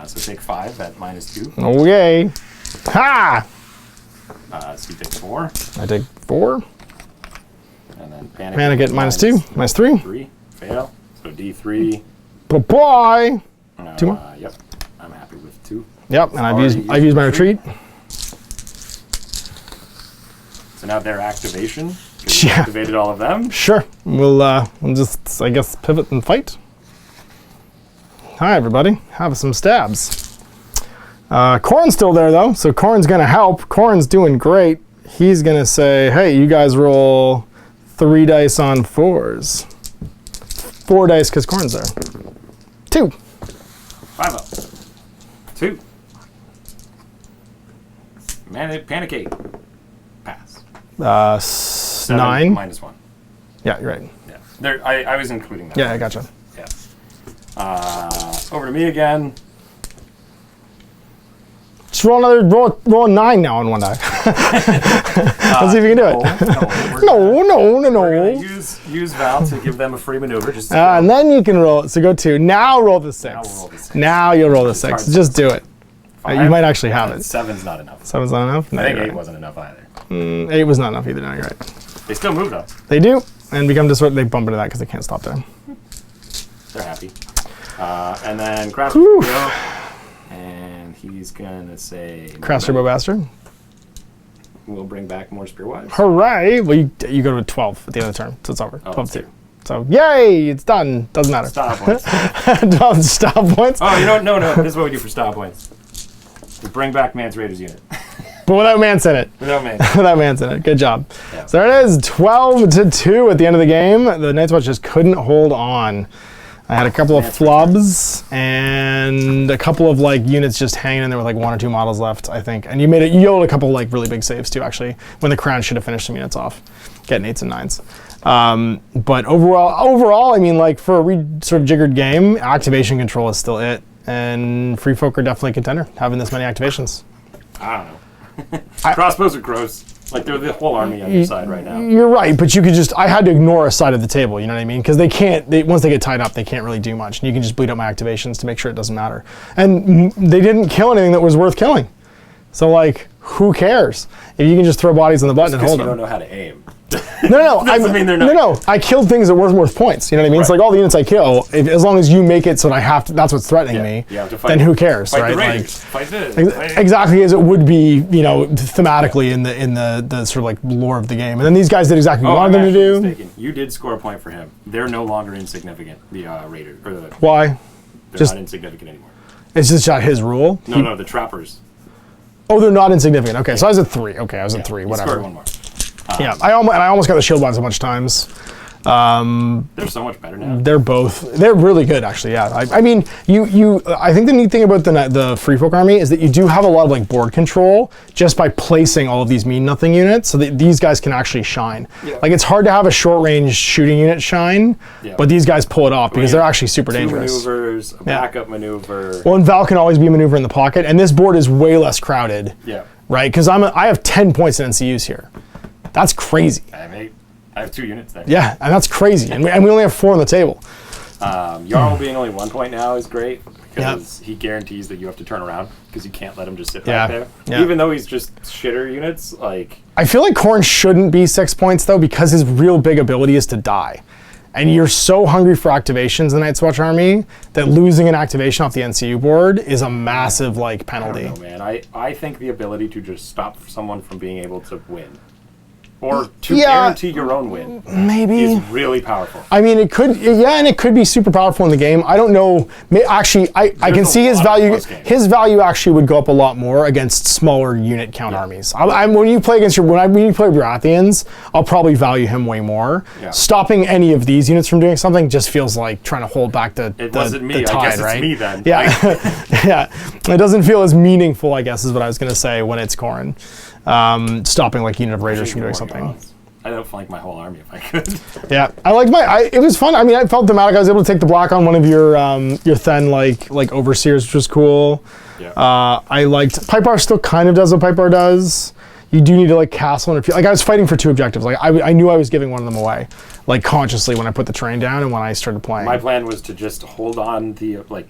B: So take 5 at -2.
A: Okay. Ha!
B: So you take 4.
A: I take 4.
B: And then panic.
A: Panic at -2. -3.
B: 3. Fail. So D3.
A: Bye-bye. 2 more.
B: Yep. I'm happy with 2.
A: Yep, and I've used my retreat.
B: So now their activation.
A: Yeah.
B: Activated all of them.
A: Sure. We'll just, I guess, pivot and fight. Hi, everybody. Have some stabs. Corn's still there, though, so Corn's going to help. Corn's doing great. He's going to say, hey, you guys roll 3 dice on 4s. 4 dice because Corn's there. 2.
B: 5 up. 2. Panic 8. Pass. 7
A: 9.
B: -1.
A: Yeah, you're right.
B: Yeah. There. I was including that.
A: Yeah, I gotcha.
B: Yeah. Over to me again.
A: Just roll a 9 now on one die. Let's see if you can do it. No.
B: We're gonna use Val to give them a free maneuver. Just
A: And then you can roll. So go 2. Now roll the 6.
B: Now we'll roll the 6.
A: Now you'll roll the 6. Just do it. You might actually have it.
B: 7's not enough.
A: 7's not enough? No,
B: I think
A: you're
B: 8
A: right.
B: wasn't enough either.
A: 8 was not enough either. No, you're right.
B: They still moved us.
A: They do, and become disordered. They bump into that because they can't stop there.
B: They're happy. And then Craft
A: Whew.
B: will go, and he's gonna say
A: Crass Turbo Bastard.
B: We'll bring back more Spearwise.
A: Hooray! Well, you go to 12 at the end of the turn, so it's over.
B: Oh,
A: 12-2. So, yay! It's done. Doesn't matter.
B: Stop points.
A: 12 stop points.
B: Oh, you know what? No. This is what we do for stop points. We bring back Mance Raiders unit.
A: But without Mance in it.
B: Without Mance.
A: Without Mance in it. Good job.
B: Yeah.
A: So there it is, 12-2 at the end of the game. The Night's Watch just couldn't hold on. I had a couple of flubs and a couple of units just hanging in there with 1 or 2 models left, I think. And you yielded a couple really big saves too, actually, when the Crown should have finished some units off. getting 8s and 9s. But overall, I mean, like for a sort of jiggered game, activation control is still it, and free folk are definitely a contender having this many activations.
B: I don't know. Crossbows are gross. Like they're the whole army on your side right now.
A: You're right, but you could just, I had to ignore a side of the table, you know what I mean? Because they can't, once they get tied up, they can't really do much. And you can just bleed out my activations to make sure it doesn't matter. And they didn't kill anything that was worth killing. So like, who cares? If you can just throw bodies on the button and hold them.
B: You don't know how to aim.
A: No,
B: Doesn't mean they're not.
A: No, I killed things that weren't worth points. You know what I mean? It's like all the units I kill, as long as you make it so that I have to, that's what's threatening me,
B: you have to fight,
A: then who cares,
B: fight
A: right?
B: The Raiders,
A: like,
B: fight this.
A: Exactly as it would be, you know, thematically in the sort of like lore of the game. And then these guys did exactly what you wanted them to do.
B: Mistaken. You did score a point for him. They're no longer insignificant, the Raiders.
A: Why?
B: They're not insignificant anymore.
A: It's just not his rule?
B: No, the Trappers.
A: Oh, they're not insignificant. Okay, so I was at 3. Okay, I was at 3, whatever.
B: Scored one more.
A: Yeah, I almost got the shield bonds a bunch of times.
B: They're so much better now.
A: They're really good, actually. Yeah, I mean, I think the neat thing about the Free Folk army is that you do have a lot of like board control just by placing all of these mean nothing units, so that these guys can actually shine. Yeah. Like it's hard to have a short range shooting unit shine, but these guys pull it off because they're actually super dangerous.
B: Maneuvers, a backup maneuver.
A: Well, and Val can always be a maneuver in the pocket, and this board is way less crowded.
B: Yeah.
A: Right, because I have 10 points in NCUs here. That's crazy.
B: I have 8. I have 2 units there.
A: Yeah, and that's crazy. And we only have 4 on the table.
B: Jarl being only 1 point now is great because he guarantees that you have to turn around because you can't let him just sit back there. Yeah. Even though he's just shitter units, like...
A: I feel like Khorne shouldn't be 6 points, though, because his real big ability is to die. And you're so hungry for activations in the Night's Watch army that losing an activation off the NCU board is a massive, like, penalty.
B: I don't know, man. I think the ability to just stop someone from being able to win or to guarantee your own win is really powerful.
A: I mean, it could, and it could be super powerful in the game. I don't know. Actually, I can see his value. His value actually would go up a lot more against smaller unit count armies. When you play against when you play Baratheons, I'll probably value him way more. Yeah. Stopping any of these units from doing something just feels like trying to hold back the
B: It wasn't me.
A: Tide,
B: I guess
A: right?
B: it's me then.
A: Yeah, yeah. It doesn't feel as meaningful, I guess, is what I was going to say when it's Khorne. Stopping like unit of raiders from doing something.
B: I don't flank my whole army if I could.
A: Yeah, I liked it was fun. I mean, I felt thematic. I was able to take the black on one of your Then like overseers, which was cool. Yeah. I liked Piper still kind of does what Piper does. You do need to like castle and I was fighting for 2 objectives. Like I knew I was giving one of them away, like consciously when I put the terrain down and when I started playing.
B: My plan was to just hold on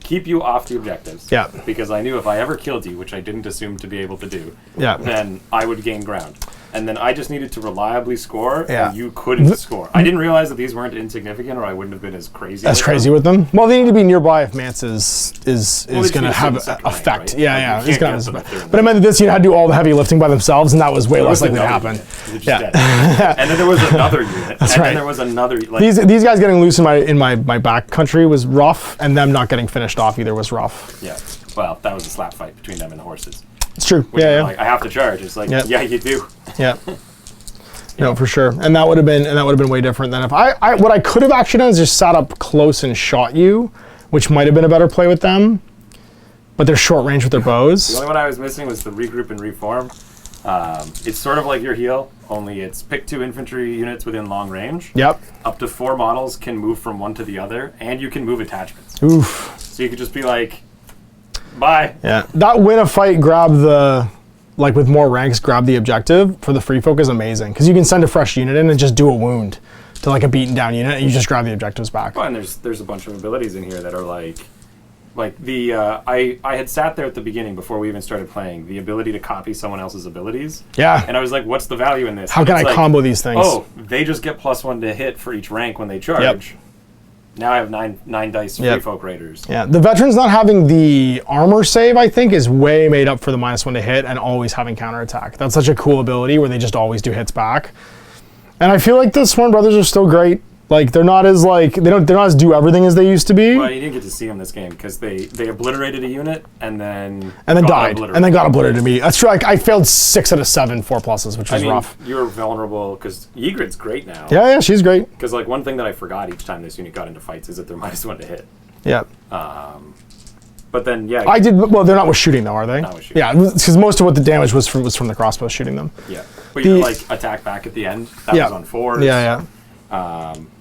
B: keep you off the objectives. Yeah. Because I knew if I ever killed you, which I didn't assume to be able to do, then I would gain ground. And then I just needed to reliably score, and you couldn't score. I didn't realize that these weren't insignificant, or I wouldn't have been as crazy.
A: With them. Well, they need to be nearby if Mance is going to have an effect. Right? Yeah. He's gonna but I meant that this unit had to do all the heavy lifting by themselves, and that was way less likely to happen.
B: And then there was another unit.
A: That's
B: and
A: right.
B: Then there was another.
A: These guys getting loose in my back country was rough, and them not getting finished off either was rough.
B: Yeah. Well, that was a slap fight between them and the horses.
A: It's true.
B: Like, I have to charge. It's like, yeah, you do.
A: Yeah. No, for sure. And that would have been way different than if what I could have actually done is just sat up close and shot you, which might have been a better play with them. But they're short range with their bows.
B: The only one I was missing was the regroup and reform. It's sort of like your heal, only it's pick 2 infantry units within long range.
A: Yep.
B: Up to 4 models can move from one to the other, and you can move attachments.
A: Oof.
B: So you could just be like, bye.
A: Yeah. That win a fight, with more ranks, grab the objective for the free folk is amazing. Because you can send a fresh unit in and just do a wound to like a beaten down unit, and you just grab the objectives back.
B: Well, and there's a bunch of abilities in here that are like the I had sat there at the beginning before we even started playing, the ability to copy someone else's abilities.
A: Yeah.
B: And I was like, what's the value in this?
A: How can I combo these things?
B: Oh, they just get +1 to hit for each rank when they charge. Yep. Now I have nine dice free folk raiders.
A: Yeah, the veterans not having the armor save, I think, is way made up for the -1 to hit and always having counterattack. That's such a cool ability where they just always do hits back. And I feel like the Sworn Brothers are still great. Like they're not as they're not as do everything as they used to be.
B: Well, you didn't get to see them this game because they obliterated a unit and then
A: died and then got obliterated to me. That's true. I failed 6 out of 7 4+, which was rough.
B: You're vulnerable because Ygritte's great now.
A: Yeah, she's great.
B: Because one thing that I forgot each time this unit got into fights is that they're -1 to hit.
A: Yeah.
B: But then, yeah.
A: I did. Well, they're not with shooting though, are they?
B: Not with shooting.
A: Yeah, because most of what the damage was from the crossbow shooting them.
B: Yeah. But you like attack back at the end. That was on 4s.
A: Yeah.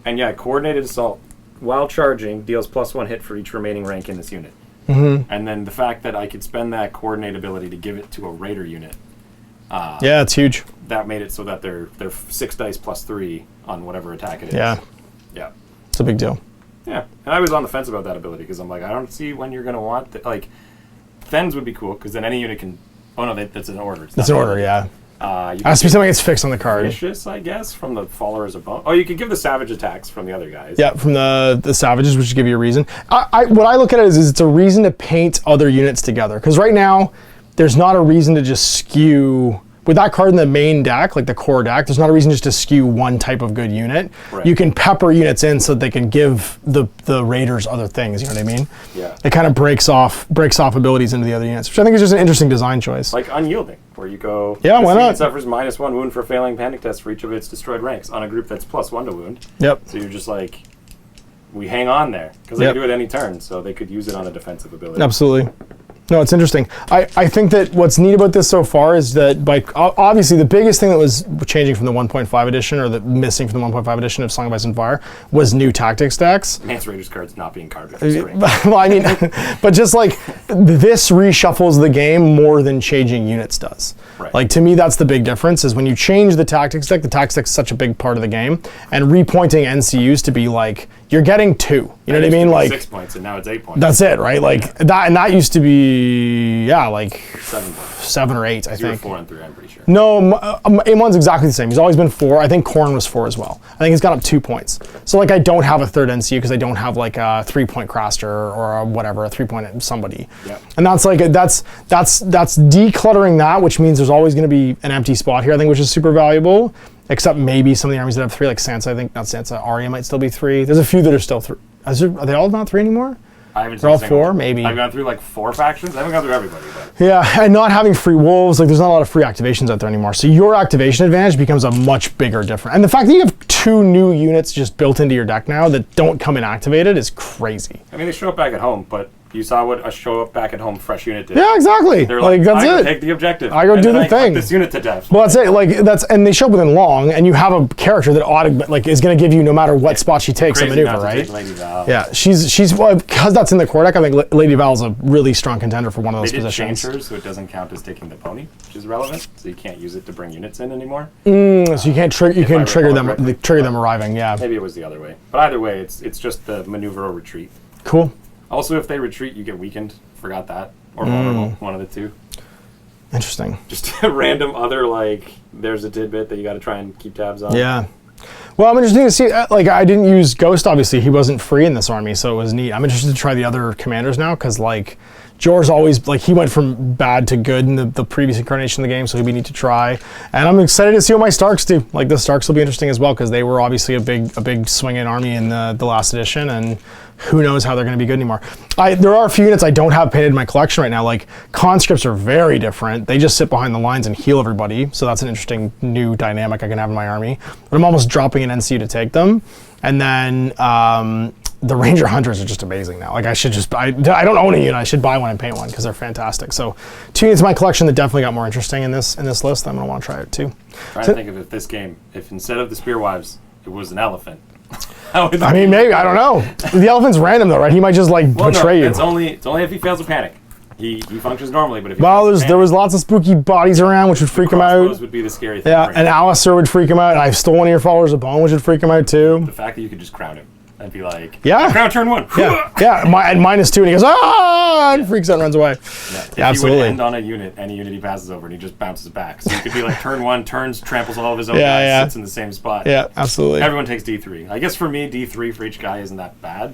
B: And yeah, coordinated assault while charging deals +1 hit for each remaining rank in this unit.
A: Mm-hmm.
B: And then the fact that I could spend that coordinate ability to give it to a raider unit.
A: Yeah, it's huge.
B: That made it so that they're 6 dice +3 on whatever attack it is.
A: Yeah.
B: Yeah.
A: It's a big deal.
B: Yeah. And I was on the fence about that ability because I'm like, I don't see when you're going to want... like, Thens would be cool because then any unit can... Oh, no, that's an order.
A: It's an order, yeah. It has to be something that's fixed on the card.
B: Vicious, I guess, from the followers of bone. Oh, you could give the savage attacks from the other guys.
A: Yeah, from the savages, which give you a reason. What I look at it is it's a reason to paint other units together. Because right now, there's not a reason to just skew... With that card in the main deck, like the core deck, there's not a reason just to skew one type of good unit.
B: Right.
A: You can pepper units in so that they can give the raiders other things, you know what I mean?
B: Yeah.
A: It kind of breaks off abilities into the other units, which I think is just an interesting design choice.
B: Like Unyielding, where you go...
A: Yeah, why not?
B: It suffers -1 wound for failing panic test for each of its destroyed ranks on a group that's +1 to wound.
A: Yep.
B: So you're just like, we hang on there. Because they can do it any turn, so they could use it on a defensive ability.
A: Absolutely. No, it's interesting. I think that what's neat about this so far is that obviously the biggest thing that was changing from the 1.5 edition or the missing from the 1.5 edition of Song of Ice and Fire was new tactics decks.
B: Mance Raiders cards not being carded for string.
A: Well, I mean, but just like this reshuffles the game more than changing units does.
B: Right.
A: Like to me, that's the big difference is when you change the tactics deck is such a big part of the game, and repointing NCUs to be like, you're getting 2. You know what I mean? Like
B: 6 points and now it's 8 points.
A: That's it, right? Like that, and that used to be like
B: 7 points.
A: 7 or 8, I think.
B: 4 and 3, I'm pretty sure.
A: No, A1's exactly the same. He's always been 4. I think Khorne was 4 as well. I think he's got up 2 points. So like I don't have a 3rd NCU because I don't have like a 3-point Craster or a 3-point somebody.
B: Yep.
A: And that's like that's decluttering that, which means there's always going to be an empty spot here. I think, which is super valuable. Except maybe some of the armies that have 3, like Sansa. I think not Sansa. Arya might still be 3. There's a few that are still 3. Are they all not 3 anymore?
B: I haven't
A: They're all
B: seen
A: 4, maybe.
B: I've gone through like 4 factions. I haven't gone through everybody, but
A: Yeah, and not having free wolves, like there's not a lot of free activations out there anymore. So your activation advantage becomes a much bigger difference. And the fact that you have 2 new units just built into your deck now that don't come in activated is crazy.
B: I mean, they show up back at home, but you saw what a show up back at home fresh unit did.
A: Yeah, exactly.
B: They're
A: like that's
B: I
A: it.
B: Take the objective.
A: I go do the thing.
B: This unit to death.
A: Well, that's it. Like and they show up within long, and you have a character that is going to give you no matter what spot she takes a maneuver, right?
B: Lady Val.
A: Yeah, she's because that's in the core deck. I think Lady Val's a really strong contender for one of those
B: They did
A: positions.
B: change her, so it doesn't count as taking the pony, which is relevant. So you can't use it to bring units in anymore.
A: So you can't trigger. You can trigger them arriving. Yeah.
B: Maybe it was the other way, but either way, it's just the maneuver or retreat.
A: Cool.
B: Also, if they retreat, you get weakened. Forgot that. Or vulnerable. One of the 2.
A: Interesting.
B: Just a random other, like, there's a tidbit that you got to try and keep tabs on.
A: Yeah. Well, I'm interested to see, like, I didn't use Ghost, obviously. He wasn't free in this army, so it was neat. I'm interested to try the other commanders now, because, like, Jor's always, like, he went from bad to good in the previous incarnation of the game, so he'd be neat to try. And I'm excited to see what my Starks do. Like, the Starks will be interesting as well, because they were obviously a big swing-in army in the last edition, and who knows how they're going to be good anymore. There are a few units I don't have painted in my collection right now. Like, conscripts are very different. They just sit behind the lines and heal everybody, so that's an interesting new dynamic I can have in my army. But I'm almost dropping an NC to take them. And then the Ranger Hunters are just amazing now. Like, I don't own a unit. I should buy one and paint one because they're fantastic. So 2 units in my collection that definitely got more interesting in this list that I'm going to want to try it too.
B: Trying to think of this game, if instead of the Spearwives, it was an elephant.
A: I mean, maybe, I don't know. The elephant's random though, right? He might just betray you.
B: It's only if he fails a panic. He functions normally, but if he
A: there was lots of spooky bodies around, which would freak him out.
B: Those would be the scary thing.
A: Yeah, and Alistar would freak him out, and I've stolen one of your followers of bone, which would freak him out too.
B: The fact that you could just crown him and be like,
A: yeah,
B: crown turn 1.
A: Yeah, yeah, at -2, and he goes, and freaks out and runs away.
B: Yeah, absolutely. He would end on a unit, any unit he passes over, and he just bounces back. So you could be like, turn 1, turns, tramples all of his own guys, sits in the same spot.
A: Yeah, absolutely.
B: Everyone takes D3. I guess for me, D3 for each guy isn't that bad.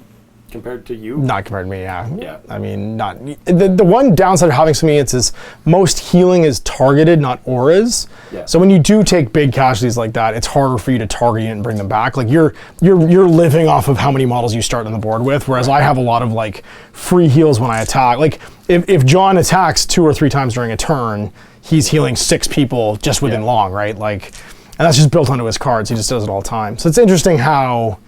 B: Compared to you?
A: Not compared to me, yeah.
B: Yeah.
A: I mean, not the one downside of having some units is most healing is targeted, not auras.
B: Yeah.
A: So when you do take big casualties like that, it's harder for you to target it and bring them back. Like you're living off of how many models you start on the board with, whereas I have a lot of like free heals when I attack. Like if John attacks 2 or 3 times during a turn, he's healing 6 people just within long, right? Like, and that's just built onto his cards. He just does it all the time. So it's interesting how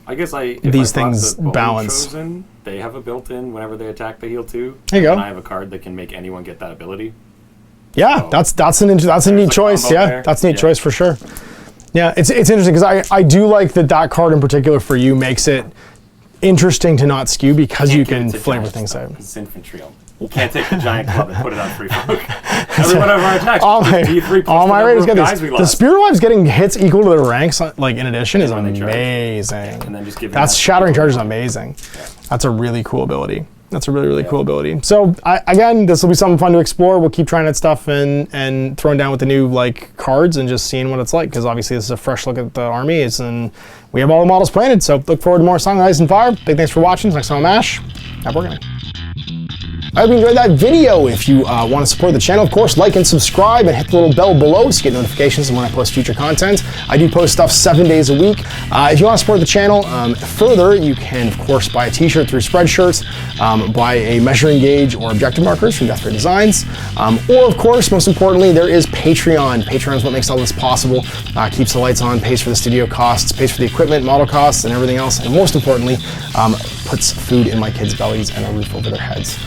B: I guess if
A: these
B: I brought
A: things
B: the Bone
A: balance.
B: Chosen, they have a built-in whenever they attack, they heal 2.
A: There you go.
B: And I have a card that can make anyone get that ability.
A: Yeah,
B: So,
A: that's a neat choice.
B: combo
A: Yeah,
B: there.
A: that's a neat choice for sure. Yeah, it's interesting because I do like that card in particular for you makes it interesting to not skew because you can flavor things out.
B: It's infantry. You can't take the giant club and put it on free folk. Every one of our attacks.
A: All my raiders get
B: guys
A: this. The Spirit Wives getting hits equal to their ranks, like in addition, is amazing.
B: And then just give
A: that's shattering charge is amazing. Yeah. That's a really cool ability. That's a really cool ability. So again, this will be something fun to explore. We'll keep trying that stuff and throwing down with the new cards and just seeing what it's like. Because obviously this is a fresh look at the army. And we have all the models planted. So look forward to more Song of Ice and Fire. Big thanks for watching. Next time on MASH, have working. I hope you enjoyed that video. If you want to support the channel, of course, like and subscribe and hit the little bell below to get notifications when I post future content. I do post stuff 7 days a week. If you want to support the channel further, you can, of course, buy a t-shirt through Spreadshirts, buy a measuring gauge or objective markers from Death Ray Designs, or, of course, most importantly, there is Patreon. Patreon is what makes all this possible, keeps the lights on, pays for the studio costs, pays for the equipment, model costs, and everything else, and most importantly, puts food in my kids' bellies and a roof over their heads.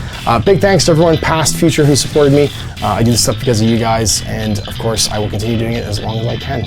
A: Big thanks to everyone, past, future, who supported me. I do this stuff because of you guys, and of course, I will continue doing it as long as I can.